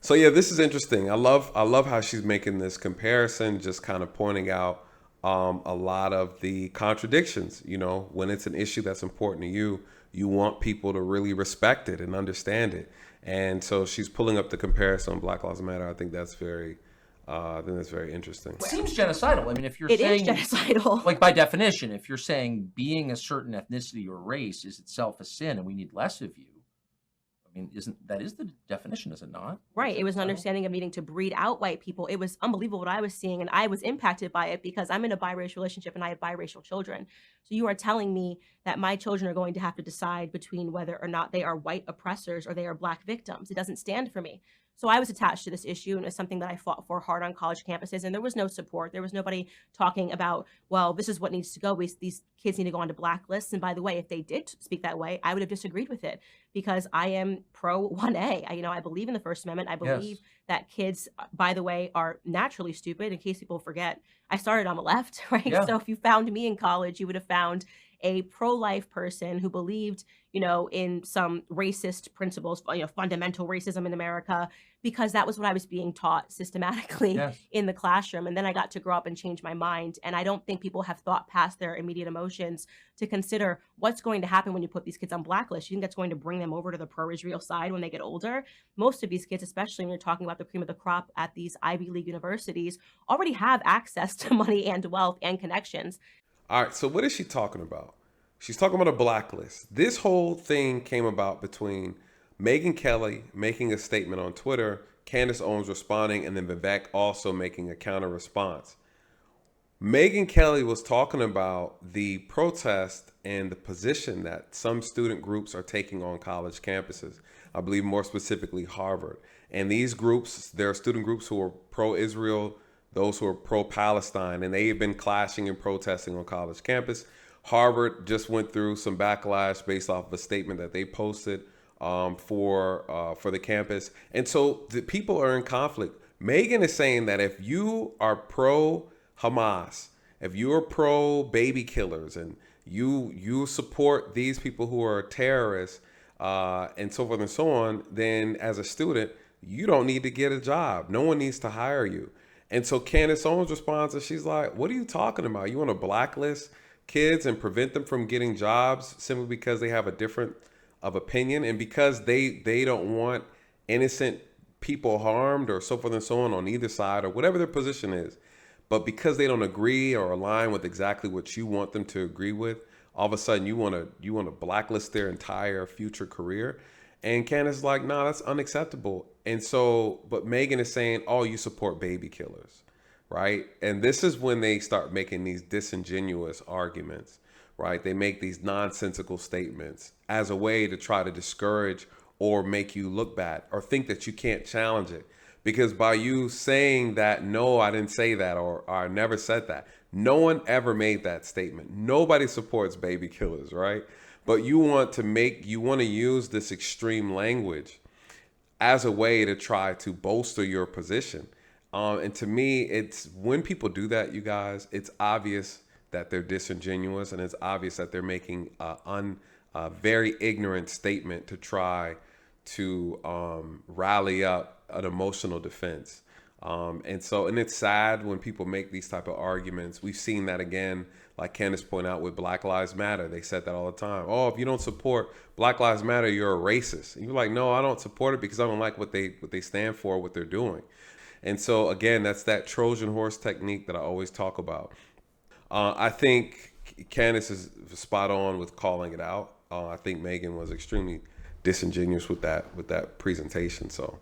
So yeah, this is interesting. I love how she's making this comparison, just kind of pointing out a lot of the contradictions. You know, when it's an issue that's important to you, you want people to really respect it and understand it. And so she's pulling up the comparison on Black Lives Matter. I think that's very interesting. It seems genocidal. I mean, if you're It saying is genocidal. like by definition, if you're saying being a certain ethnicity or race is itself a sin and we need less of you, I mean, that is the definition, is it not? Right. It was an understanding of needing to breed out white people. It was unbelievable what I was seeing, and I was impacted by it because I'm in a biracial relationship and I have biracial children. So you are telling me that my children are going to have to decide between whether or not they are white oppressors or they are Black victims. It doesn't stand for me. So I was attached to this issue, and it's something that I fought for hard on college campuses, and there was no support. There was nobody talking about, well, this is what needs to go. These kids need to go onto blacklists. And by the way, if they did speak that way, I would have disagreed with it because I am pro 1A. I believe in the First Amendment. I believe that kids, by the way, are naturally stupid. In case people forget, I started on the left, right? Yeah. So if you found me in college, you would have found a pro-life person who believed, in some racist principles, fundamental racism in America, because that was what I was being taught systematically in the classroom. And then I got to grow up and change my mind. And I don't think people have thought past their immediate emotions to consider what's going to happen when you put these kids on blacklists. You think that's going to bring them over to the pro-Israel side when they get older? Most of these kids, especially when you're talking about the cream of the crop at these Ivy League universities, already have access to money and wealth and connections. All right, so what is she talking about? She's talking about a blacklist. This whole thing came about between Megyn Kelly making a statement on Twitter, Candace Owens responding, and then Vivek also making a counter response. Megyn Kelly was talking about the protest and the position that some student groups are taking on college campuses. I believe more specifically Harvard. And these groups, there are student groups who are pro-Israel, those who are pro-Palestine, and they have been clashing and protesting on college campus. Harvard just went through some backlash based off of a statement that they posted for the campus. And so the people are in conflict. Megyn is saying that if you are pro-Hamas, if you're pro-baby killers, and you support these people who are terrorists and so forth and so on, then as a student, you don't need to get a job. No one needs to hire you. And so Candace Owens responds, and she's like, what are you talking about? You want to blacklist kids and prevent them from getting jobs simply because they have a different of opinion and because they don't want innocent people harmed or so forth and so on either side or whatever their position is. But because they don't agree or align with exactly what you want them to agree with, all of a sudden you want to blacklist their entire future career. And Candace is like, no, that's unacceptable. And so, but Megan is saying, oh, you support baby killers, right? And this is when they start making these disingenuous arguments, right? They make these nonsensical statements as a way to try to discourage or make you look bad or think that you can't challenge it. Because by you saying that, no, I didn't say that, or I never said that. No one ever made that statement. Nobody supports baby killers, right? But you want to use this extreme language as a way to try to bolster your position. And to me, it's when people do that, you guys, it's obvious that they're disingenuous, and it's obvious that they're making a very ignorant statement to try to rally up an emotional defense. And it's sad when people make these type of arguments. We've seen that again, like Candace pointed out with Black Lives Matter. They said that all the time. Oh, if you don't support Black Lives Matter, you're a racist. And you're like, no, I don't support it because I don't like what they stand for, what they're doing. And so again, that's that Trojan horse technique that I always talk about. I think Candace is spot on with calling it out. I think Megan was extremely disingenuous with that presentation. So,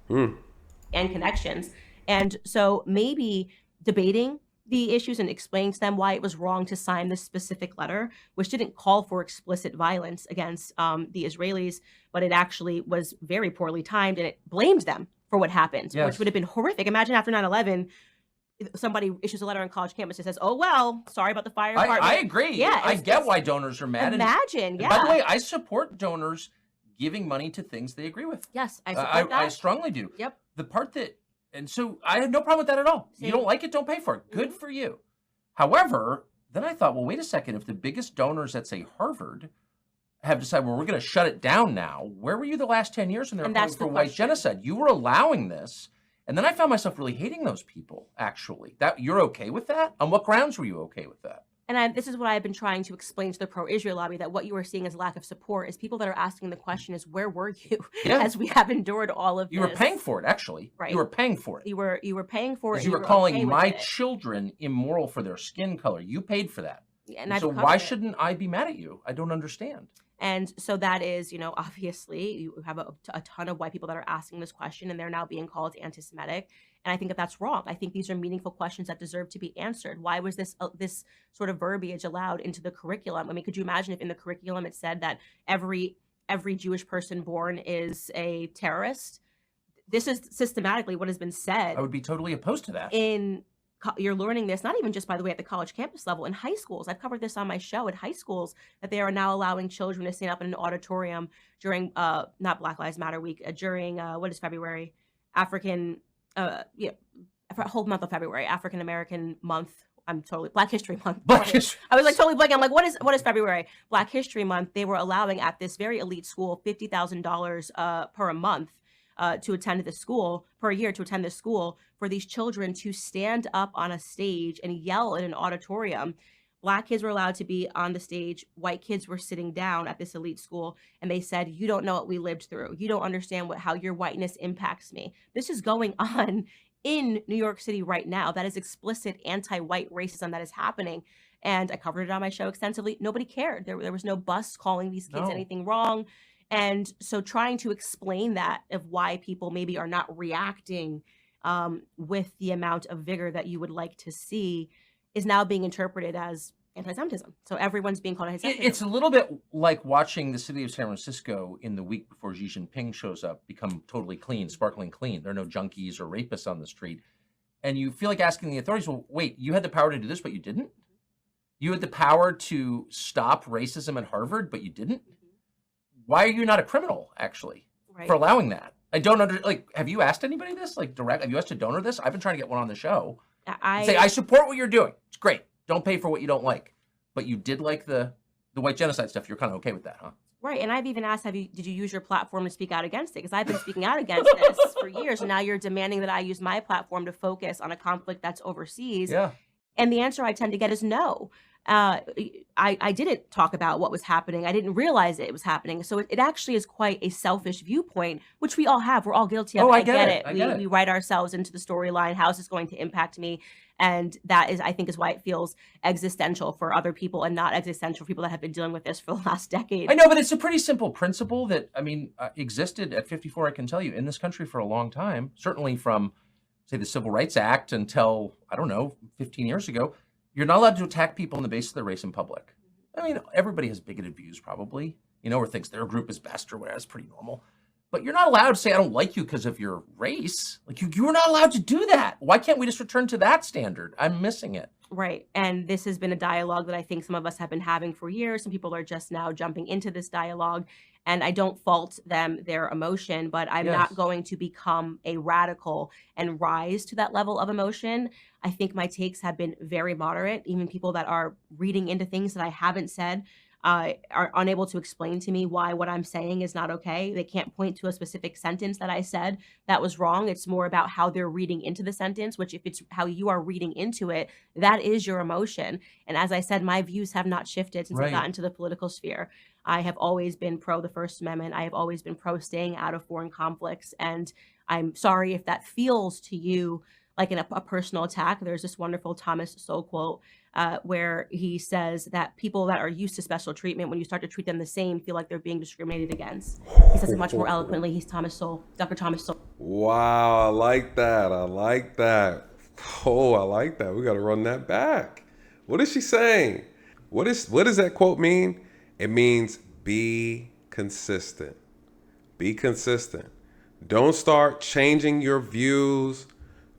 and connections. And so maybe debating the issues and explaining to them why it was wrong to sign this specific letter, which didn't call for explicit violence against the Israelis, but it actually was very poorly timed, and it blamed them for what happened, which would have been horrific. Imagine after 9/11, somebody issues a letter on college campus that says, oh, well, sorry about the fire department. I agree. Yeah, I get why donors are mad. Imagine, and by the way, I support donors giving money to things they agree with. Yes, I support that. I strongly do. Yep. The part that, and so I had no problem with that at all. Same. You don't like it, don't pay for it. Good for you. However, then I thought, well, wait a second. If the biggest donors at, say, Harvard have decided, well, we're going to shut it down now, where were you the last 10 years when they were calling for white genocide? You were allowing this. And then I found myself really hating those people, actually. That you're okay with that? On what grounds were you okay with that? And this is what I've been trying to explain to the pro-Israel lobby, that what you are seeing as lack of support is people that are asking the question is, where were you as we have endured all of this? You were paying for it, actually. Right. You were paying for it. You were paying for it. You were calling my children immoral for their skin color. You paid for that. And so why shouldn't I be mad at you? I don't understand. And so that is, obviously you have a ton of white people that are asking this question, and they're now being called anti-Semitic. And I think that that's wrong. I think these are meaningful questions that deserve to be answered. Why was this sort of verbiage allowed into the curriculum? I mean, could you imagine if in the curriculum it said that every Jewish person born is a terrorist? This is systematically what has been said. I would be totally opposed to that. You're learning this, not even just, by the way, at the college campus level, in high schools. I've covered this on my show at high schools, that they are now allowing children to stand up in an auditorium during, not Black Lives Matter week, during, what is February? Whole month of February, African American month. Black History Month. I was like totally blanking. I'm like, what is February? Black History Month. They were allowing at this very elite school $50,000 per month to attend the school, per year to attend the school, for these children to stand up on a stage and yell in an auditorium. Black kids were allowed to be on the stage. White kids were sitting down at this elite school, and they said, you don't know what we lived through. You don't understand how your whiteness impacts me. This is going on in New York City right now. That is explicit anti-white racism that is happening. And I covered it on my show extensively. Nobody cared. There was no bus calling these kids anything wrong. And so trying to explain that, of why people maybe are not reacting with the amount of vigor that you would like to see, is now being interpreted as anti-Semitism. So everyone's being called anti-Semitism. It's a little bit like watching the city of San Francisco in the week before Xi Jinping shows up become totally clean, sparkling clean. There are no junkies or rapists on the street. And you feel like asking the authorities, well, wait, you had the power to do this, but you didn't? You had the power to stop racism at Harvard, but you didn't? Why are you not a criminal, actually, for allowing that? I don't have you asked anybody this? Have you asked a donor this? I've been trying to get one on the show. I support what you're doing. It's great. Don't pay for what you don't like. But you did like the white genocide stuff. You're kind of okay with that, huh? Right. And I've even asked, did you use your platform to speak out against it? Because I've been speaking out against this for years. And now you're demanding that I use my platform to focus on a conflict that's overseas. Yeah. And the answer I tend to get is no. I didn't talk about what was happening. I didn't realize it was happening. So it actually is quite a selfish viewpoint, which we all have. We're all guilty of. Oh, I get it. I get it. We write ourselves into the storyline. How is this going to impact me? And that is, I think, is why it feels existential for other people and not existential for people that have been dealing with this for the last decade. I know, but it's a pretty simple principle that, existed at 54, I can tell you, in this country for a long time, certainly from, say, the Civil Rights Act until, 15 years ago. You're not allowed to attack people on the basis of their race in public. I mean, everybody has bigoted views probably, or thinks their group is best or whatever. It's pretty normal. But you're not allowed to say, I don't like you because of your race. Like, you're not allowed to do that. Why can't we just return to that standard? I'm missing it. Right. And this has been a dialogue that I think some of us have been having for years. Some people are just now jumping into this dialogue. And I don't fault them, their emotion, but I'm not going to become a radical and rise to that level of emotion. I think my takes have been very moderate. Even people that are reading into things that I haven't said are unable to explain to me why what I'm saying is not okay. They can't point to a specific sentence that I said that was wrong. It's more about how they're reading into the sentence, which if it's how you are reading into it, that is your emotion. And as I said, my views have not shifted since I got into the political sphere. I have always been pro the First Amendment. I have always been pro staying out of foreign conflicts. And I'm sorry if that feels to you like a personal attack. There's this wonderful Thomas Sowell quote where he says that people that are used to special treatment, when you start to treat them the same, feel like they're being discriminated against. He says it much more eloquently. He's Thomas Sowell, Dr. Thomas Sowell. Wow, I like that. I like that. Oh, I like that. We got to run that back. What is she saying? What does that quote mean? It means be consistent. Be consistent. Don't start changing your views.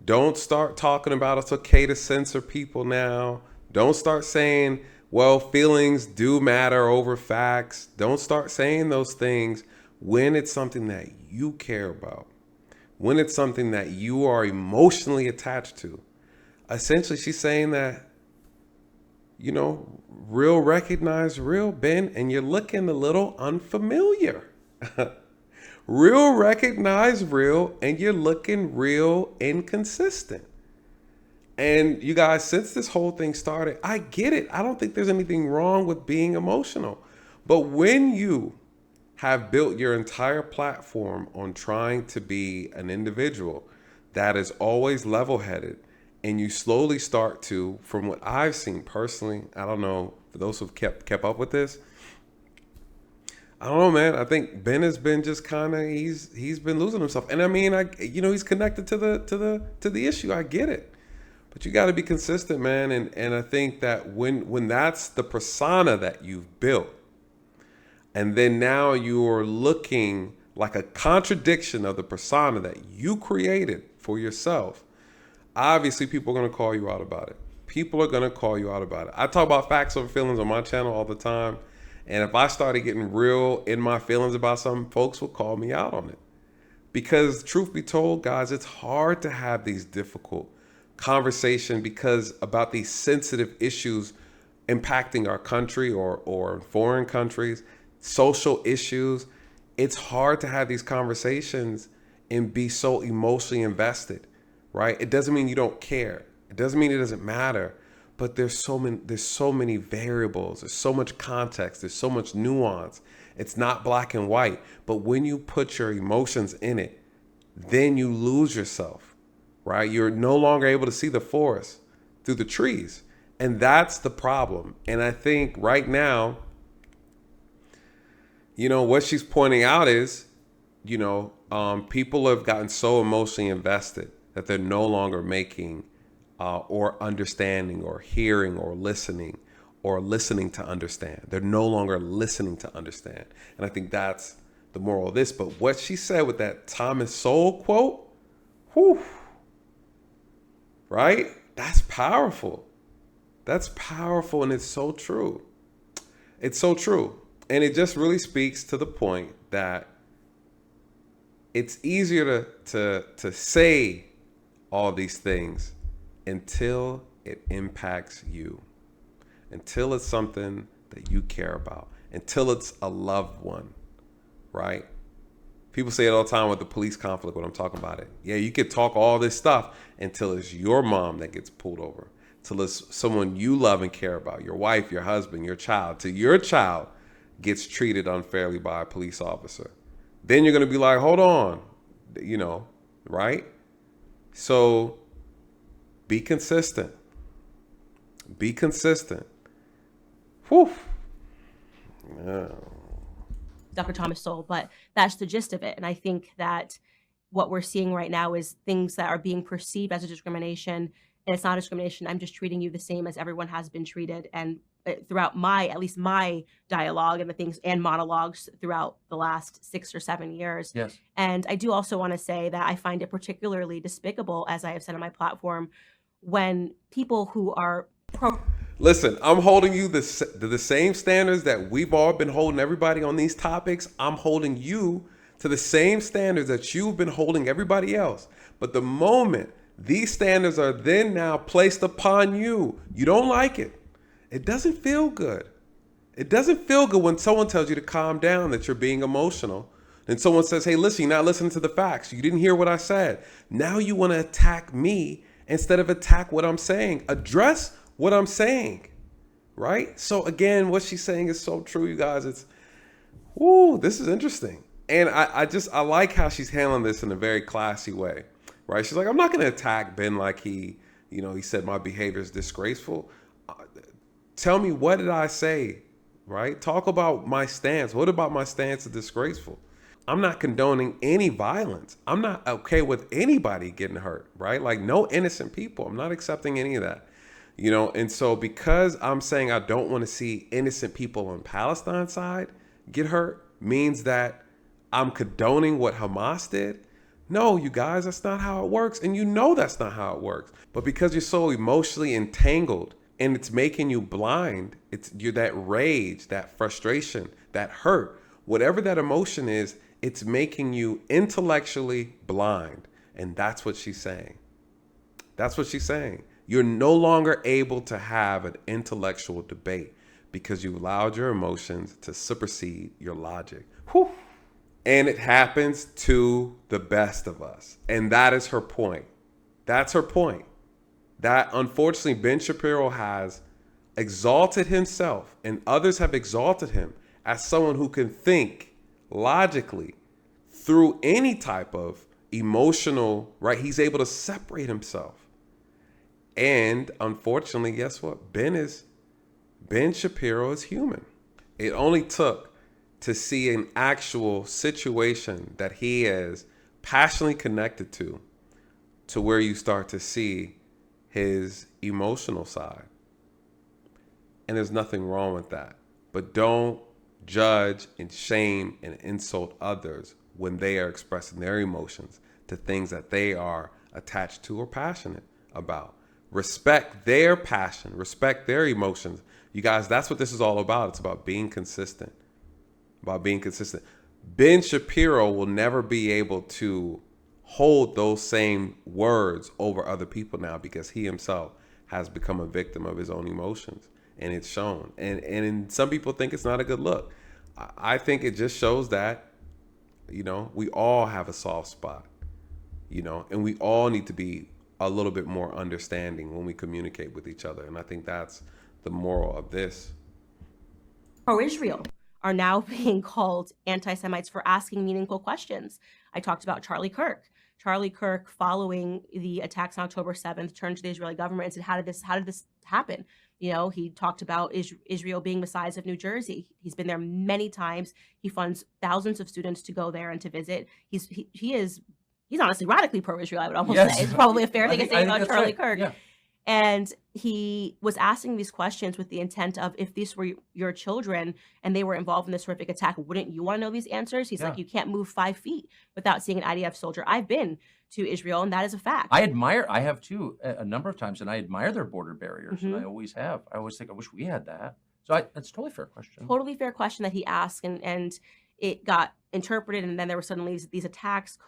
Don't start talking about it's okay to censor people now. Don't start saying, well, feelings do matter over facts. Don't start saying those things when it's something that you care about, when it's something that you are emotionally attached to. Essentially, she's saying that, real recognize real, Ben, and you're looking a little unfamiliar. Real recognize real, and you're looking real inconsistent. And you guys, since this whole thing started, I get it. I don't think there's anything wrong with being emotional. But when you have built your entire platform on trying to be an individual that is always level-headed, and you slowly start to, from what I've seen personally, I don't know, for those who've kept up with this, I don't know, man. I think Ben has been just kind of he's been losing himself, and I mean, he's connected to the issue. I get it, but you got to be consistent, man. And I think that when that's the persona that you've built, and then now you're looking like a contradiction of the persona that you created for yourself, obviously people are going to call you out about it. People are going to call you out about it. I talk about facts over feelings on my channel all the time. And if I started getting real in my feelings about something, folks will call me out on it. Because truth be told, guys, it's hard to have these difficult conversations because about these sensitive issues impacting our country or foreign countries, social issues. It's hard to have these conversations and be so emotionally invested, right? It doesn't mean you don't care. It doesn't mean it doesn't matter. But there's so many variables. There's so much context. There's so much nuance. It's not black and white. But when you put your emotions in it, then you lose yourself, right? You're no longer able to see the forest through the trees. And that's the problem. And I think right now, what she's pointing out is, people have gotten so emotionally invested that they're no longer making or understanding or hearing or listening to understand. They're no longer listening to understand. And I think that's the moral of this. But what she said with that Thomas Sowell quote, right? That's powerful. That's powerful. And it's so true. It's so true. And it just really speaks to the point that it's easier to say all these things until it impacts you, until it's something that you care about, until it's a loved one, right? People say it all the time with the police conflict when I'm talking about it. Yeah, you could talk all this stuff until it's your mom that gets pulled over, till someone you love and care about, your wife, your husband, your child, till your child gets treated unfairly by a police officer. Then you're going to be like, hold on, right? So be consistent. Be consistent. Whew. Yeah. Dr. Thomas Sowell, but that's the gist of it. And I think that what we're seeing right now is things that are being perceived as a discrimination, and it's not discrimination. I'm just treating you the same as everyone has been treated. And throughout at least my dialogue and the things and monologues throughout the last 6 or 7 years. Yes. And I do also want to say that I find it particularly despicable, as I have said on my platform, when people who are Listen, I'm holding you the same standards that we've all been holding everybody on these topics. I'm holding you to the same standards that you've been holding everybody else. But the moment these standards are then now placed upon you, you don't like it. It doesn't feel good. It doesn't feel good when someone tells you to calm down, that you're being emotional. Then someone says, hey, listen, you're not listening to the facts. You didn't hear what I said. Now you want to attack me instead of attack what I'm saying. Address what I'm saying, right? So again, what she's saying is so true, you guys. This is interesting. And I like how she's handling this in a very classy way, right? She's like, I'm not going to attack Ben like he said my behavior is disgraceful. Tell me, what did I say, right? Talk about my stance. What about my stance is disgraceful? I'm not condoning any violence. I'm not okay with anybody getting hurt, right? Like no innocent people. I'm not accepting any of that. And so because I'm saying I don't want to see innocent people on Palestine side get hurt means that I'm condoning what Hamas did. No, you guys, that's not how it works. And that's not how it works. But because you're so emotionally entangled and it's making you blind, you're that rage, that frustration, that hurt, whatever that emotion is, it's making you intellectually blind. And that's what she's saying. That's what she's saying. You're no longer able to have an intellectual debate because you allowed your emotions to supersede your logic. Whew. And it happens to the best of us. And that is her point. That's her point. That unfortunately Ben Shapiro has exalted himself and others have exalted him as someone who can think logically through any type of emotional, right? He's able to separate himself. And unfortunately, guess what? Ben Shapiro is human. It only took to see an actual situation that he is passionately connected to where you start to see his emotional side. And there's nothing wrong with that. But don't judge and shame and insult others when they are expressing their emotions to things that they are attached to or passionate about. Respect their passion, respect their emotions. You guys, that's what this is all about. It's about being consistent. Ben Shapiro will never be able to hold those same words over other people now because he himself has become a victim of his own emotions, and it's shown. And some people think it's not a good look. I think it just shows that, we all have a soft spot, and we all need to be a little bit more understanding when we communicate with each other. And I think that's the moral of this. Pro-Israel are now being called anti-Semites for asking meaningful questions. I talked about Charlie Kirk. Charlie Kirk, following the attacks on October 7th, turned to the Israeli government and said, how did this happen? He talked about Israel being the size of New Jersey. He's been there many times. He funds thousands of students to go there and to visit. He's honestly radically pro-Israel, I would almost say. It's probably a fair thing to say about Charlie Kirk. Yeah. And he was asking these questions with the intent of, if these were your children and they were involved in this horrific attack, wouldn't you want to know these answers? He's like, you can't move 5 feet without seeing an IDF soldier. I've been to Israel, and that is a fact. I have too, a number of times, and I admire their border barriers. And I always have. I always think, I wish we had that. So that's a totally fair question. Totally fair question that he asked, and it got interpreted, and then there were suddenly these attacks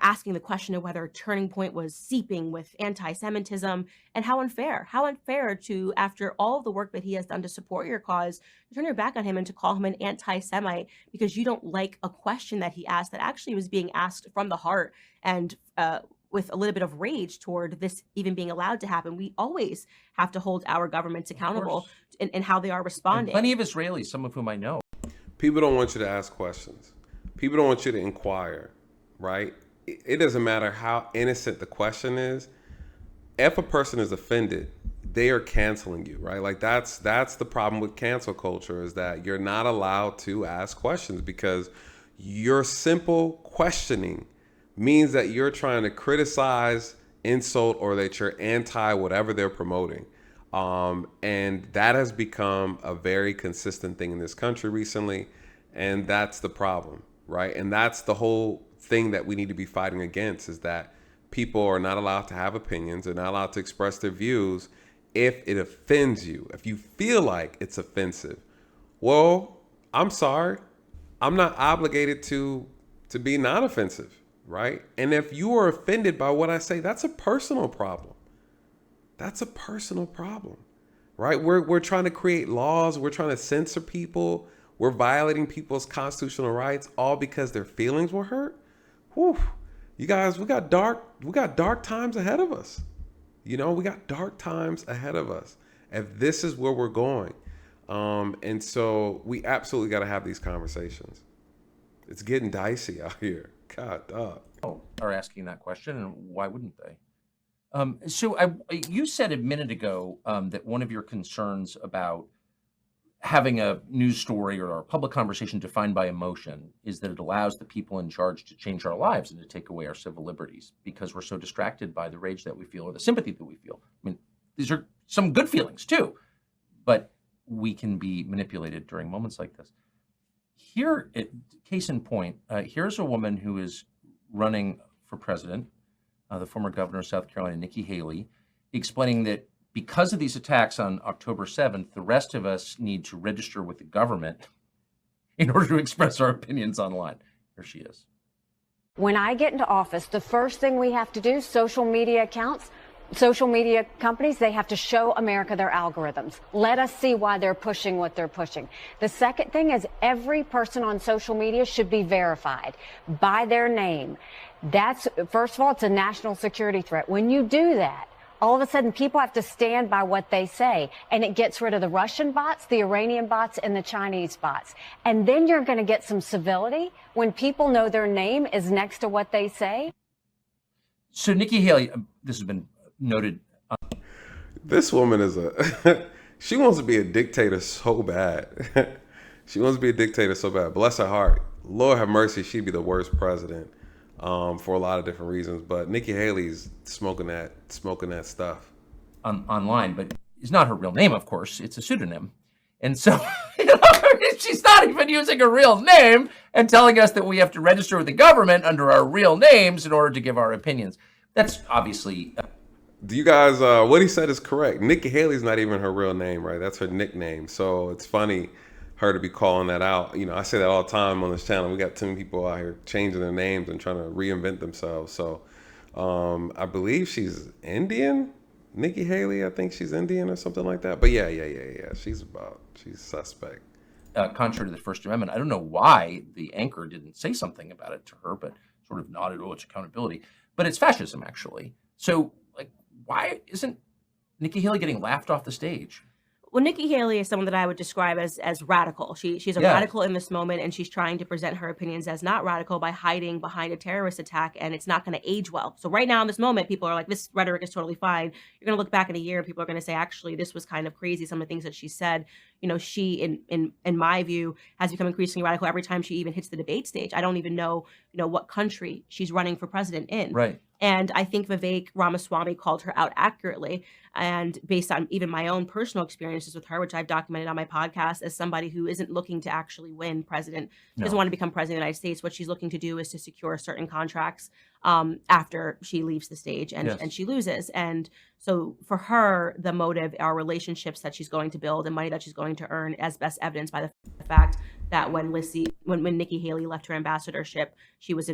asking the question of whether Turning Point was seeping with anti-Semitism, and how unfair to, after all of the work that he has done to support your cause, to turn your back on him and to call him an anti-Semite because you don't like a question that he asked that actually was being asked from the heart and with a little bit of rage toward this even being allowed to happen. We always have to hold our governments accountable in how they are responding. And plenty of Israelis, some of whom I know. People don't want you to ask questions. People don't want you to inquire, right? It doesn't matter how innocent the question is. If a person is offended, they are canceling you, right? Like that's the problem with cancel culture, is that you're not allowed to ask questions because your simple questioning means that you're trying to criticize, insult, or that you're anti whatever they're promoting. And that has become a very consistent thing in this country recently. And that's the problem, right? And that's the whole thing that we need to be fighting against, is that people are not allowed to have opinions. They're not allowed to express their views if it offends you, if you feel like it's offensive. Well, I'm sorry. I'm not obligated to be non-offensive, right? And if you are offended by what I say, that's a personal problem. That's a personal problem, right? We're trying to create laws. We're trying to censor people. We're violating people's constitutional rights all because their feelings were hurt. Whew. You guys, we got dark times ahead of us. You know, we got dark times ahead of us if this is where we're going. And so we absolutely got to have these conversations. It's getting dicey out here. God, dog. Are asking that question, and why wouldn't they? So you said a minute ago that one of your concerns about having a news story or a public conversation defined by emotion is that it allows the people in charge to change our lives and to take away our civil liberties because we're so distracted by the rage that we feel or the sympathy that we feel. I mean, these are some good feelings too, but we can be manipulated during moments like this. Here, case in point, here's a woman who is running for president, the former governor of South Carolina, Nikki Haley, explaining that because of these attacks on October 7th, the rest of us need to register with the government in order to express our opinions online. Here she is. When I get into office, the first thing we have to do, social media accounts, social media companies, they have to show America their algorithms. Let us see why they're pushing what they're pushing. The second thing is every person on social media should be verified by their name. That's, first of all, it's a national security threat. When you do that, all of a sudden people have to stand by what they say, and it gets rid of the Russian bots, the Iranian bots, and the Chinese bots. And then you're going to get some civility when people know their name is next to what they say. So Nikki Haley, this has been noted. This woman is she wants to be a dictator so bad. She wants to be a dictator so bad. Bless her heart. Lord have mercy, she'd be the worst president for a lot of different reasons. But Nikki Haley's smoking that stuff online, but it's not her real name, of course. It's a pseudonym. And so she's not even using a real name and telling us that we have to register with the government under our real names in order to give our opinions. That's obviously... Do you guys, what he said is correct. Nikki Haley's not even her real name, right? That's her nickname. So it's funny her to be calling that out. You know, I say that all the time on this channel. We got too many people out here changing their names and trying to reinvent themselves. So I believe she's Indian. Nikki Haley, I think she's Indian or something like that. But yeah. She's suspect. Contrary to the First Amendment, I don't know why the anchor didn't say something about it to her, but sort of nodded, oh, it's accountability. But it's fascism, actually. So, like, why isn't Nikki Haley getting laughed off the stage? Well, Nikki Haley is someone that I would describe as radical. She's a radical in this moment, and she's trying to present her opinions as not radical by hiding behind a terrorist attack, and it's not going to age well. So right now in this moment, people are like, this rhetoric is totally fine. You're going to look back in a year, and people are going to say, actually, this was kind of crazy, some of the things that she said. You know, she, in my view, has become increasingly radical every time she even hits the debate stage. I don't even know, what country she's running for president in. Right. And I think Vivek Ramaswamy called her out accurately. And based on even my own personal experiences with her, which I've documented on my podcast, as somebody who isn't looking to actually win president, doesn't want to become president of the United States. What she's looking to do is to secure certain contracts after she leaves the stage and she loses. And so for her, the motive are relationships that she's going to build and money that she's going to earn, as best evidenced by the fact that when Nikki Haley left her ambassadorship, she was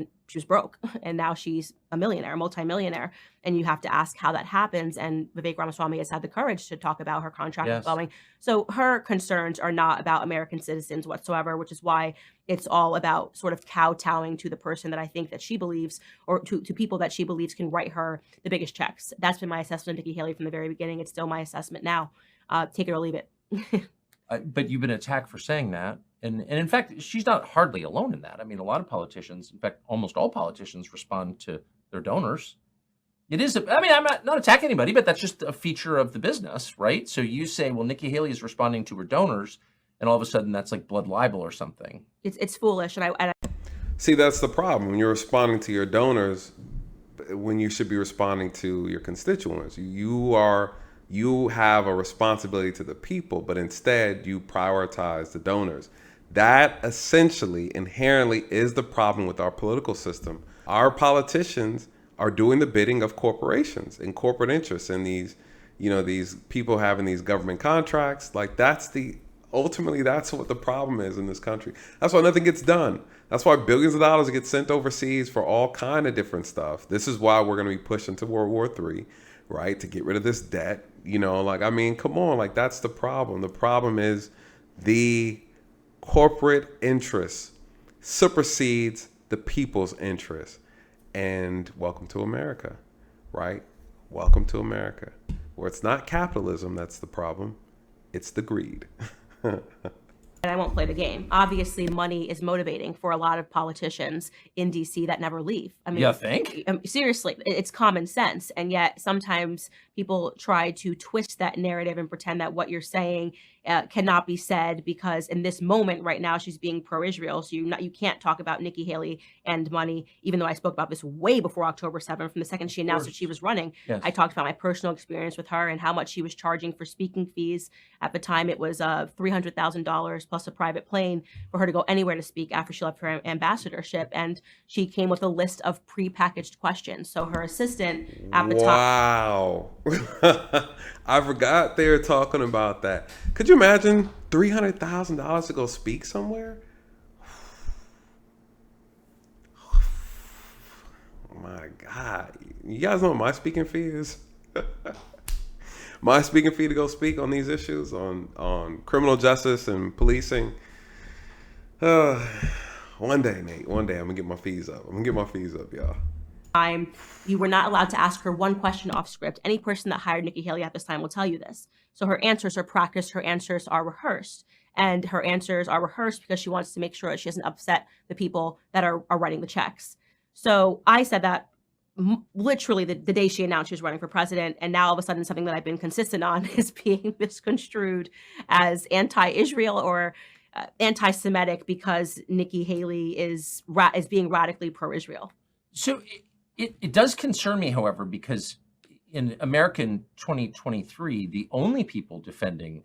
broke, and now she's a millionaire, multimillionaire. And you have to ask how that happens. And Vivek Ramaswamy has had the courage to talk about her contract with Boeing. So her concerns are not about American citizens whatsoever, which is why it's all about sort of kowtowing to the person that I think that she believes, or to people that she believes can write her the biggest checks. That's been my assessment of Nikki Haley from the very beginning. It's still my assessment now. Take it or leave it. But you've been attacked for saying that. And in fact, she's not hardly alone in that. I mean, a lot of politicians, in fact, almost all politicians respond to their donors. It is, I mean, I'm not attacking anybody, but that's just a feature of the business, right? So you say, well, Nikki Haley is responding to her donors, and all of a sudden that's like blood libel or something. It's foolish. And I See, that's the problem. When you're responding to your donors, when you should be responding to your constituents, you have a responsibility to the people, but instead you prioritize the donors. That essentially, inherently, is the problem with our political system. Our politicians are doing the bidding of corporations and corporate interests, and these people having these government contracts. Like ultimately that's what the problem is in this country. That's why nothing gets done. That's why billions of dollars get sent overseas for all kind of different stuff. This is why we're going to be pushing to World War III, right? To get rid of this debt. Come on, that's the problem. The problem is the corporate interest supersedes the people's interest. And welcome to America, right? Welcome to America, where it's not capitalism that's the problem, it's the greed. And I won't play the game. Obviously, money is motivating for a lot of politicians in DC that never leave. I mean, you think? Seriously, it's common sense. And yet sometimes people try to twist that narrative and pretend that what you're saying cannot be said, because in this moment right now, she's being pro-Israel. So you can't talk about Nikki Haley and money, even though I spoke about this way before October 7th. From the second she announced that she was running, Yes. I talked about my personal experience with her and how much she was charging for speaking fees. At the time, it was $300,000 plus a private plane for her to go anywhere to speak after she left her ambassadorship. And she came with a list of prepackaged questions. So her assistant at the time. Wow. I forgot they were talking about that. Could you imagine $300,000 to go speak somewhere? Oh my God. You guys know what my speaking fee is? My speaking fee to go speak on these issues, on criminal justice and policing. One day, Nate, I'm going to get my fees up. Y'all. You were not allowed to ask her one question off script. Any person that hired Nikki Haley at this time will tell you this. So her answers are practiced, her answers are rehearsed. And her answers are rehearsed because she wants to make sure that she doesn't upset the people that are writing the checks. So I said that literally the day she announced she was running for president, and now all of a sudden something that I've been consistent on is being misconstrued as anti-Israel or anti-Semitic because Nikki Haley is being radically pro-Israel. So it does concern me, however, because in American 2023, the only people defending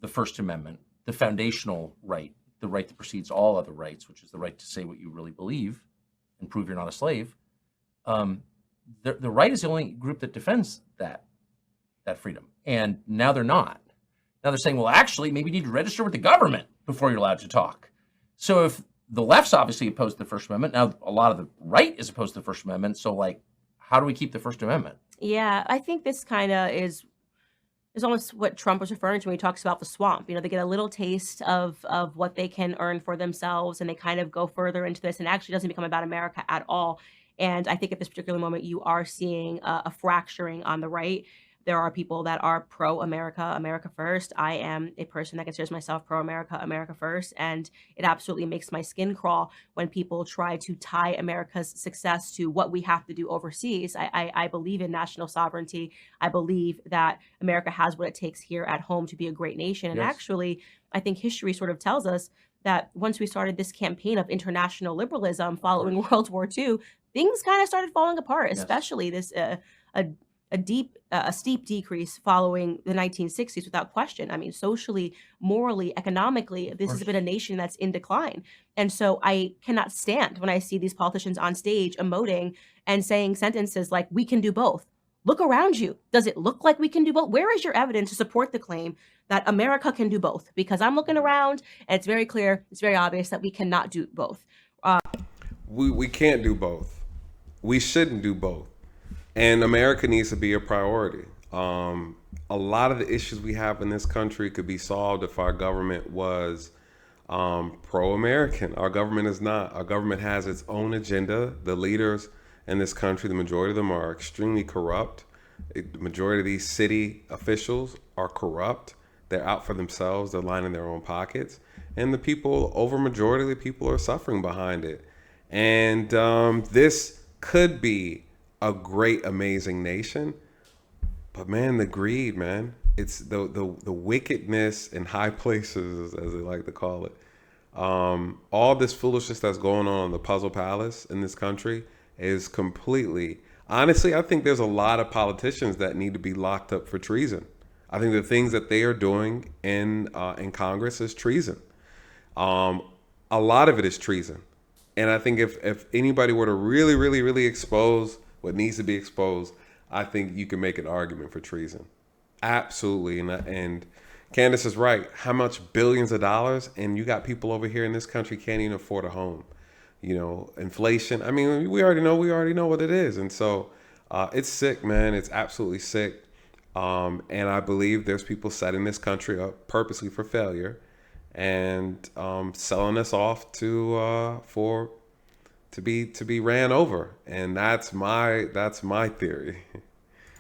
the First Amendment, the foundational right, the right that precedes all other rights, which is the right to say what you really believe and prove you're not a slave, the right is the only group that defends that freedom. And now they're not. Now they're saying, well, actually, maybe you need to register with the government before you're allowed to talk. So if the left's obviously opposed to the First Amendment, now a lot of the right is opposed to the First Amendment. So, how do we keep the First Amendment? Yeah, I think this kind of is almost what Trump was referring to when he talks about the swamp. They get a little taste of what they can earn for themselves, and they kind of go further into this, and it actually doesn't become about America at all. And I think at this particular moment, you are seeing a fracturing on the right. There are people that are pro-America, America first. I am a person that considers myself pro-America, America first. And it absolutely makes my skin crawl when people try to tie America's success to what we have to do overseas. I believe in national sovereignty. I believe that America has what it takes here at home to be a great nation. And actually, I think history sort of tells us that once we started this campaign of international liberalism following World War II, things kind of started falling apart, especially this a steep decrease following the 1960s, without question. I mean, socially, morally, economically, this has been a nation that's in decline. And so I cannot stand when I see these politicians on stage emoting and saying sentences like, we can do both. Look around you. Does it look like we can do both? Where is your evidence to support the claim that America can do both? Because I'm looking around and it's very clear, it's very obvious that we cannot do both. We can't do both. We shouldn't do both. And America needs to be a priority. A lot of the issues we have in this country could be solved if our government was pro-American. Our government is not. Our government has its own agenda. The leaders in this country, the majority of them are extremely corrupt. The majority of these city officials are corrupt. They're out for themselves. They're lining their own pockets. And the people, over majority of the people are suffering behind it. And this could be a great, amazing nation. But man, the greed, man. It's the wickedness in high places, as they like to call it. All this foolishness that's going on in the Puzzle Palace in this country is completely, honestly, I think there's a lot of politicians that need to be locked up for treason. I think the things that they are doing in Congress is treason. A lot of it is treason. And I think if anybody were to really, really, really expose what needs to be exposed, I think you can make an argument for treason. Absolutely. And Candace is right. How much billions of dollars? And you got people over here in this country can't even afford a home. You know, inflation. I mean, we already know what it is. And so it's sick, man. It's absolutely sick. And I believe there's people setting this country up purposely for failure and selling us off to be ran over. And that's my theory.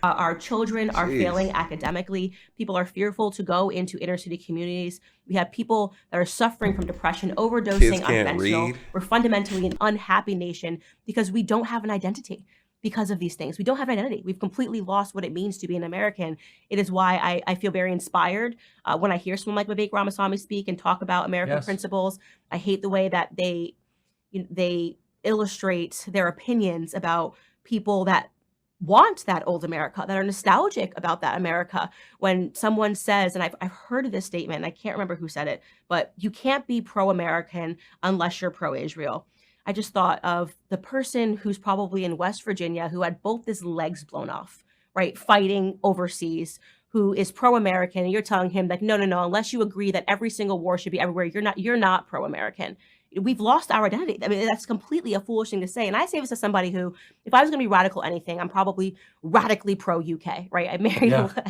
Our children are failing academically. People are fearful to go into inner city communities. We have people that are suffering from depression, overdosing on fentanyl. We're fundamentally an unhappy nation because we don't have an identity because of these things. We don't have an identity. We've completely lost what it means to be an American. It is why I feel very inspired when I hear someone like Vivek Ramaswamy speak and talk about American principles. I hate the way that they illustrate their opinions about people that want that old America, that are nostalgic about that America. When someone says, and I've heard of this statement, and I can't remember who said it, but you can't be pro-American unless you're pro-Israel. I just thought of the person who's probably in West Virginia who had both his legs blown off, right, fighting overseas, who is pro-American, and you're telling him like, no, unless you agree that every single war should be everywhere, you're not pro-American. We've lost our identity. I mean, that's completely a foolish thing to say. And I say this to somebody who, if I was going to be radical anything, I'm probably radically pro-UK, right? I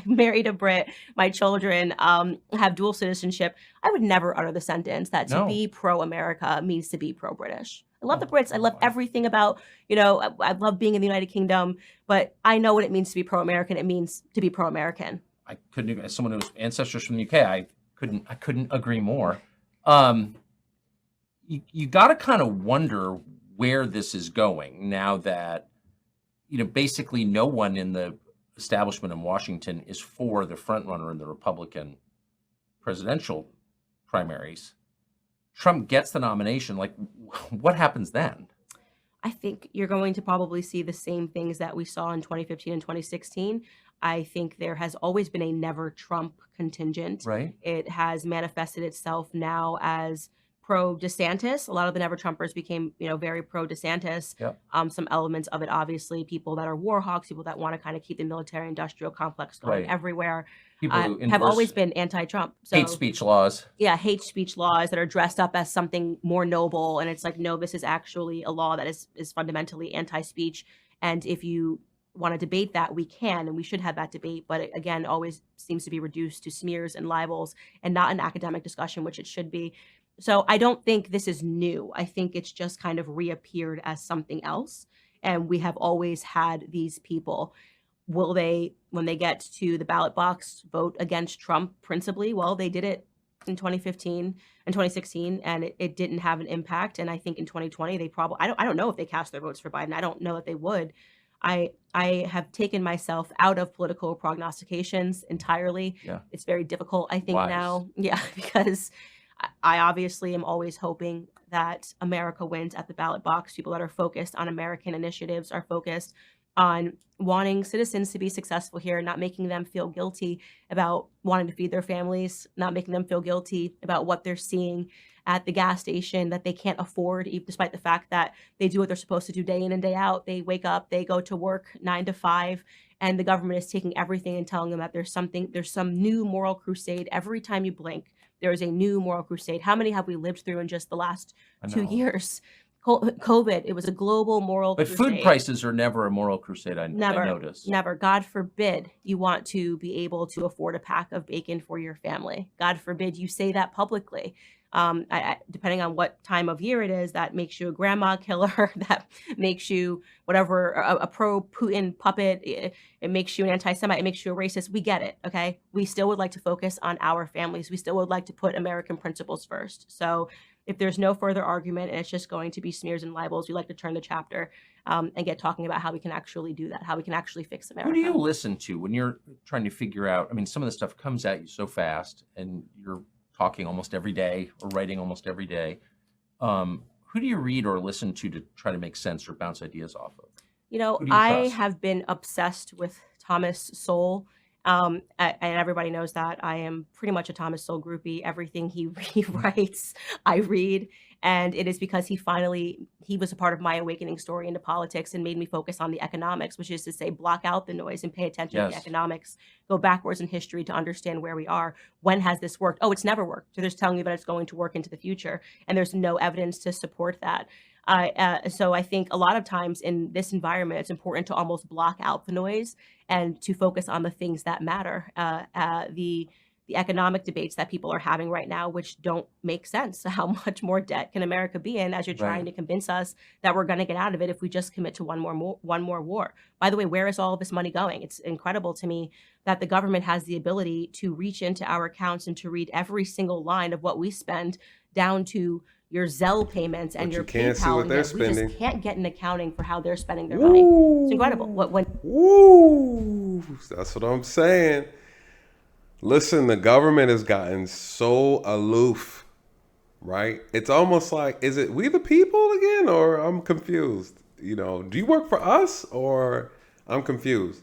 married a Brit. My children have dual citizenship. I would never utter the sentence that to be pro-America means to be pro-British. I love the Brits. I love everything about, I love being in the United Kingdom, but I know what it means to be pro-American. It means to be pro-American. I couldn't, as someone who's ancestors from the UK, I couldn't agree more. You got to kind of wonder where this is going now that, basically no one in the establishment in Washington is for the front runner in the Republican presidential primaries. Trump gets the nomination. Like, what happens then? I think you're going to probably see the same things that we saw in 2015 and 2016. I think there has always been a never Trump contingent. Right. It has manifested itself now as pro DeSantis. A lot of the never Trumpers became, very pro DeSantis. Yep. Some elements of it, obviously, people that are war hawks, people that want to kind of keep the military industrial complex going everywhere, people who have always been anti-Trump. So, hate speech laws. Yeah, hate speech laws that are dressed up as something more noble. And it's like, no, this is actually a law that is fundamentally anti-speech. And if you want to debate that, we can, and we should have that debate. But it, again, always seems to be reduced to smears and libels and not an academic discussion, which it should be. So I don't think this is new. I think it's just kind of reappeared as something else. And we have always had these people. Will they, when they get to the ballot box, vote against Trump principally? Well, they did it in 2015 and 2016, and it didn't have an impact. And I think in 2020, they probably, I don't know if they cast their votes for Biden. I don't know that they would. I have taken myself out of political prognostications entirely. Yeah. It's very difficult, I think, now. Yeah, because I obviously am always hoping that America wins at the ballot box. People that are focused on American initiatives are focused on wanting citizens to be successful here, not making them feel guilty about wanting to feed their families, not making them feel guilty about what they're seeing at the gas station that they can't afford, despite the fact that they do what they're supposed to do day in and day out. They wake up, they go to work 9 to 5, and the government is taking everything and telling them that there's some new moral crusade. Every time you blink, there is a new moral crusade. How many have we lived through in just the last 2 years? COVID, it was a global moral But crusade. food prices are never a moral crusade, I notice. Never. God forbid you want to be able to afford a pack of bacon for your family. God forbid you say that publicly. Depending on what time of year it is, that makes you a grandma killer, that makes you whatever, a pro-Putin puppet, it makes you an anti-Semite, it makes you a racist. We get it, okay? We still would like to focus on our families. We still would like to put American principles first. So if there's no further argument and it's just going to be smears and libels, we like to turn the chapter and get talking about how we can actually do that, how we can actually fix America. Who do you listen to when you're trying to figure out, I mean, some of the stuff comes at you so fast and you're talking almost every day or writing almost every day. Who do you read or listen to try to make sense or bounce ideas off of? You know, Who do you I trust? have been obsessed with Thomas Sowell. And everybody knows that I am pretty much a Thomas Sowell groupie. Everything he writes, I read. And it is because he was a part of my awakening story into politics and made me focus on the economics, which is to say, block out the noise and pay attention to the economics, go backwards in history to understand where we are. When has this worked? Oh, it's never worked. So there's telling you that it's going to work into the future. And there's no evidence to support that. So I think a lot of times in this environment, it's important to almost block out the noise and to focus on the things that matter. The economic debates that people are having right now, which don't make sense. How much more debt can America be in as you're trying to convince us that we're going to get out of it if we just commit to one more war? By the way, where is all of this money going? It's incredible to me that the government has the ability to reach into our accounts and to read every single line of what we spend down to your Zelle payments and your can't see PayPal, what and they're yet we spending. just can't get an accounting for how they're spending their money. It's incredible. Woo! That's what I'm saying. Listen, the government has gotten so aloof, right? It's almost like, is it we the people again, or I'm confused? You know, do you work for us, or I'm confused?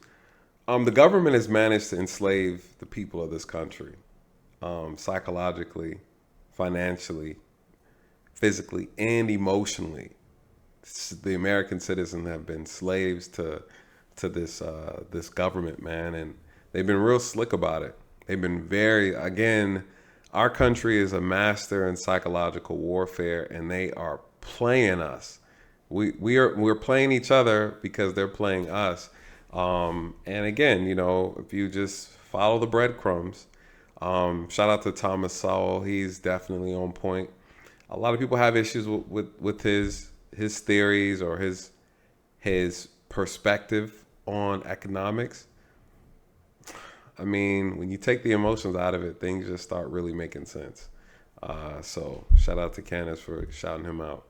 The government has managed to enslave the people of this country, psychologically, financially, physically, and emotionally. The American citizens have been slaves to this government, man, and they've been real slick about it. They've been again, our country is a master in psychological warfare, and they are playing us. We're playing each other because they're playing us. And again, you know, if you just follow the breadcrumbs, shout out to Thomas Sowell. He's definitely on point. A lot of people have issues with his theories or his perspective on economics. I mean, when you take the emotions out of it, things just start really making sense. So shout out to Candace for shouting him out.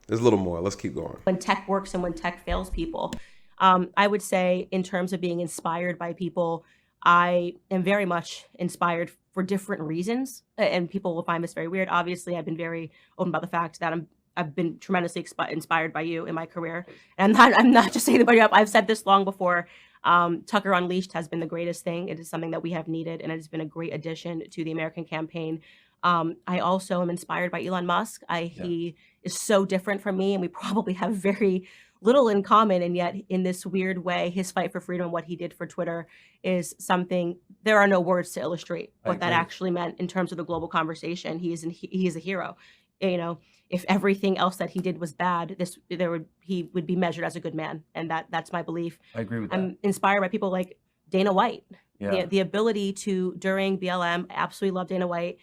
There's a little more. Let's keep going. When tech works and when tech fails people, I would say in terms of being inspired by people, I am very much inspired for different reasons. And people will find this very weird. Obviously, I've been very open about the fact that I've been tremendously inspired by you in my career. And I'm not just saying about you. I've said this long before. Tucker Unleashed has been the greatest thing. It is something that we have needed, and it has been a great addition to the American campaign. I also am inspired by Elon Musk. He is so different from me, and we probably have very little in common. And yet, in this weird way, his fight for freedom, what he did for Twitter, is something, there are no words to illustrate what that actually meant in terms of the global conversation. He is a hero. You know, if everything else that he did was bad, he would be measured as a good man, and that's my belief. I agree with that. I'm inspired by people like Dana White. Yeah. The ability to, during BLM, I absolutely love Dana White.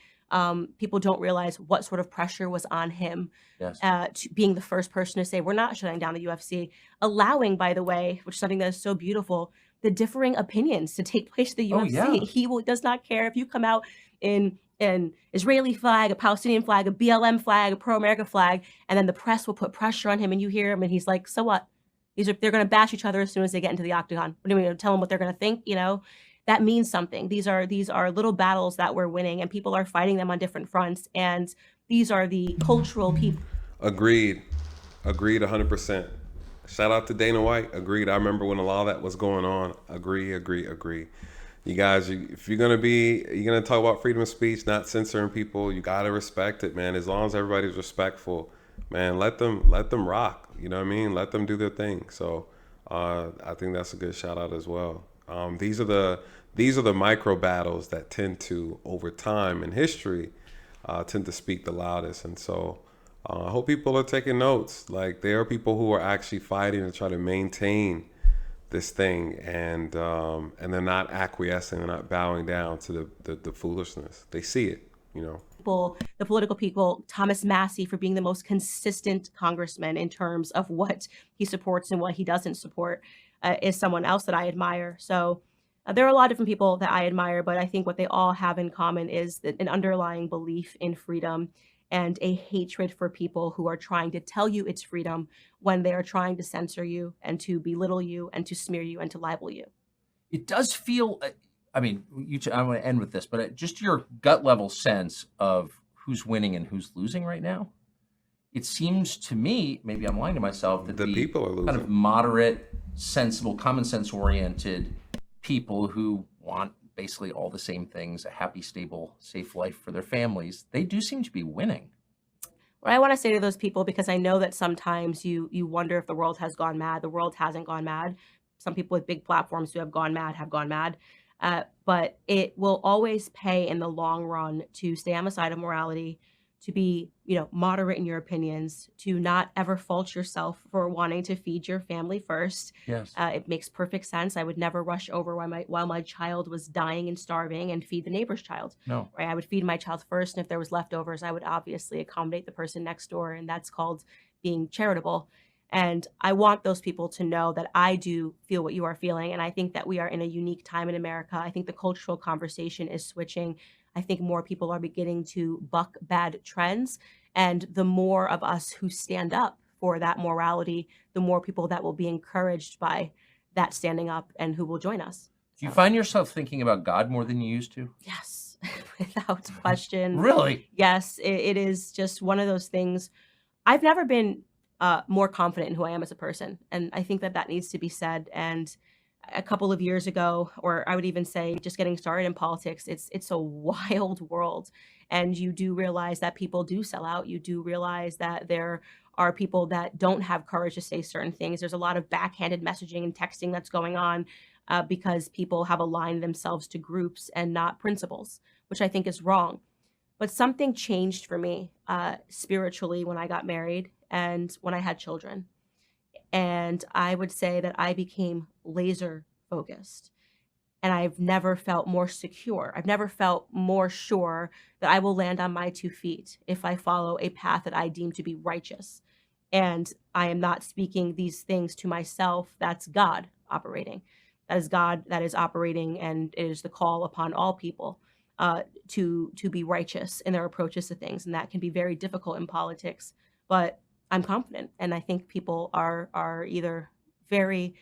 People don't realize what sort of pressure was on him, to being the first person to say, we're not shutting down the UFC, allowing, by the way, which is something that is so beautiful, the differing opinions to take place at the UFC. He does not care if you come out in an Israeli flag, a Palestinian flag, a BLM flag, a pro-America flag, and then the press will put pressure on him, and you hear him, and he's like, so what? They're going to bash each other as soon as they get into the octagon. What do you mean? Tell them what they're going to think, you know? That means something. These are little battles that we're winning, and people are fighting them on different fronts. And these are the cultural people. Agreed. Agreed 100%. Shout out to Dana White. Agreed. I remember when a lot of that was going on. Agree. You guys, if you're gonna talk about freedom of speech, not censoring people, you gotta respect it, man. As long as everybody's respectful, man, let them rock. You know what I mean? Let them do their thing. So I think that's a good shout out as well. These are the micro battles that tend to, over time in history, tend to speak the loudest. And so I hope people are taking notes. Like, there are people who are actually fighting to try to maintain this thing, and they're not acquiescing, they're not bowing down to the foolishness. They see it, you know. The political people, Thomas Massey, for being the most consistent congressman in terms of what he supports and what he doesn't support, is someone else that I admire. So there are a lot of different people that I admire, but I think what they all have in common is an underlying belief in freedom and a hatred for people who are trying to tell you it's freedom when they are trying to censor you and to belittle you and to smear you and to libel you. It does feel, I mean, I want to end with this, but just your gut level sense of who's winning and who's losing right now. It seems to me, maybe I'm lying to myself, that the people are losing. Kind of moderate, sensible, common sense oriented people who want basically all the same things, a happy, stable, safe life for their families, they do seem to be winning. What I want to say to those people, because I know that sometimes you wonder if the world has gone mad. The world hasn't gone mad. Some people with big platforms who have gone mad. But it will always pay in the long run to stay on the side of morality, to be, moderate in your opinions, to not ever fault yourself for wanting to feed your family first. Yes. It makes perfect sense. I would never rush over while my child was dying and starving and feed the neighbor's child. No. Right? I would feed my child first, and if there was leftovers, I would obviously accommodate the person next door, and that's called being charitable. And I want those people to know that I do feel what you are feeling. And I think that we are in a unique time in America. I think the cultural conversation is switching. I think more people are beginning to buck bad trends. And the more of us who stand up for that morality, the more people that will be encouraged by that standing up and who will join us. Do you find yourself thinking about God more than you used to? Yes, without question. Really? Yes, it is just one of those things. I've never been more confident in who I am as a person. And I think that needs to be said. And a couple of years ago, or I would even say just getting started in politics, it's a wild world. And you do realize that people do sell out. You do realize that there are people that don't have courage to say certain things. There's a lot of backhanded messaging and texting that's going on because people have aligned themselves to groups and not principles, which I think is wrong. But something changed for me spiritually when I got married and when I had children. And I would say that I became laser focused. And I've never felt more secure. I've never felt more sure that I will land on my 2 feet if I follow a path that I deem to be righteous. And I am not speaking these things to myself. That's God operating. That is God that is operating, and it is the call upon all people to be righteous in their approaches to things. And that can be very difficult in politics. But I'm confident, and I think people are either very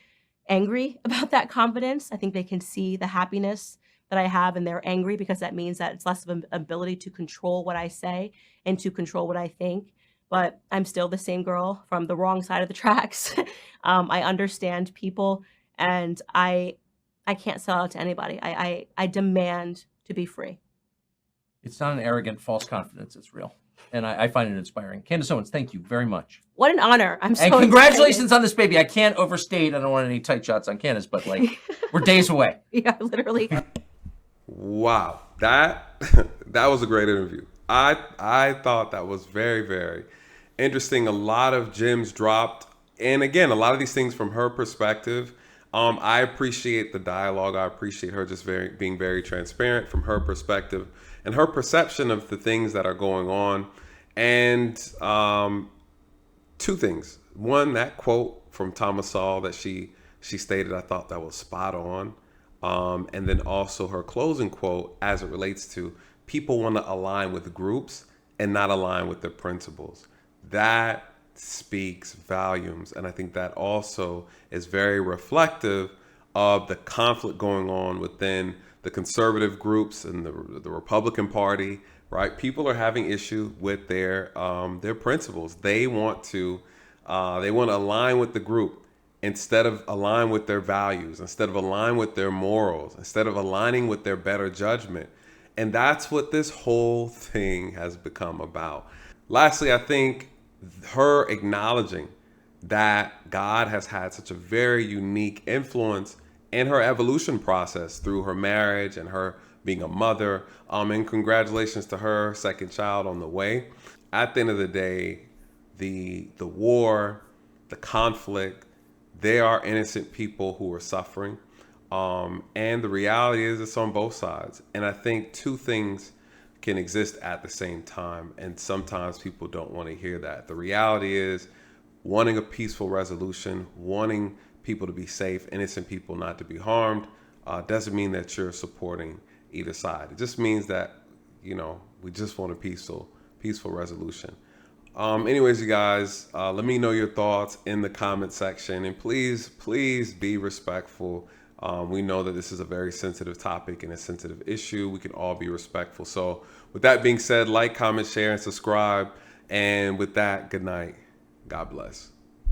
angry about that confidence. I think they can see the happiness that I have, and they're angry because that means that it's less of an ability to control what I say and to control what I think. But I'm still the same girl from the wrong side of the tracks. I understand people, and I can't sell out to anybody. I demand to be free. It's not an arrogant, false confidence. It's real. And I find it inspiring. Candace Owens, thank you very much. What an honor. I'm so And congratulations excited. on this baby. I can't overstate. I don't want any tight shots on Candace, but we're days away. Yeah, literally. Wow. That was a great interview. I thought that was very, very interesting. A lot of gems dropped. And again, a lot of these things from her perspective. I appreciate the dialogue. I appreciate her just being very transparent from her perspective and her perception of the things that are going on. And 2 things. One, that quote from Thomas Sowell that she stated, I thought that was spot on. And then also her closing quote as it relates to people want to align with groups and not align with their principles. That speaks volumes. And I think that also is very reflective of the conflict going on within the conservative groups and the Republican Party, right? People are having issue with their principles. They want to They want to align with the group instead of align with their values, instead of align with their morals, instead of aligning with their better judgment. And that's what this whole thing has become about. Lastly, I think her acknowledging that God has had such a very unique influence in her evolution process through her marriage and her being a mother. And congratulations to her second child on the way. At the end of the day, the war, the conflict, they are innocent people who are suffering. And the reality is it's on both sides. And I think two things can exist at the same time. And sometimes people don't want to hear that. The reality is wanting a peaceful resolution, wanting people to be safe, innocent people not to be harmed, doesn't mean that you're supporting either side. It just means that, we just want a peaceful resolution. Anyways, you guys, let me know your thoughts in the comment section, and please be respectful. We know that this is a very sensitive topic and a sensitive issue. We can all be respectful. So with that being said, like, comment, share, and subscribe. And with that, good night. God bless.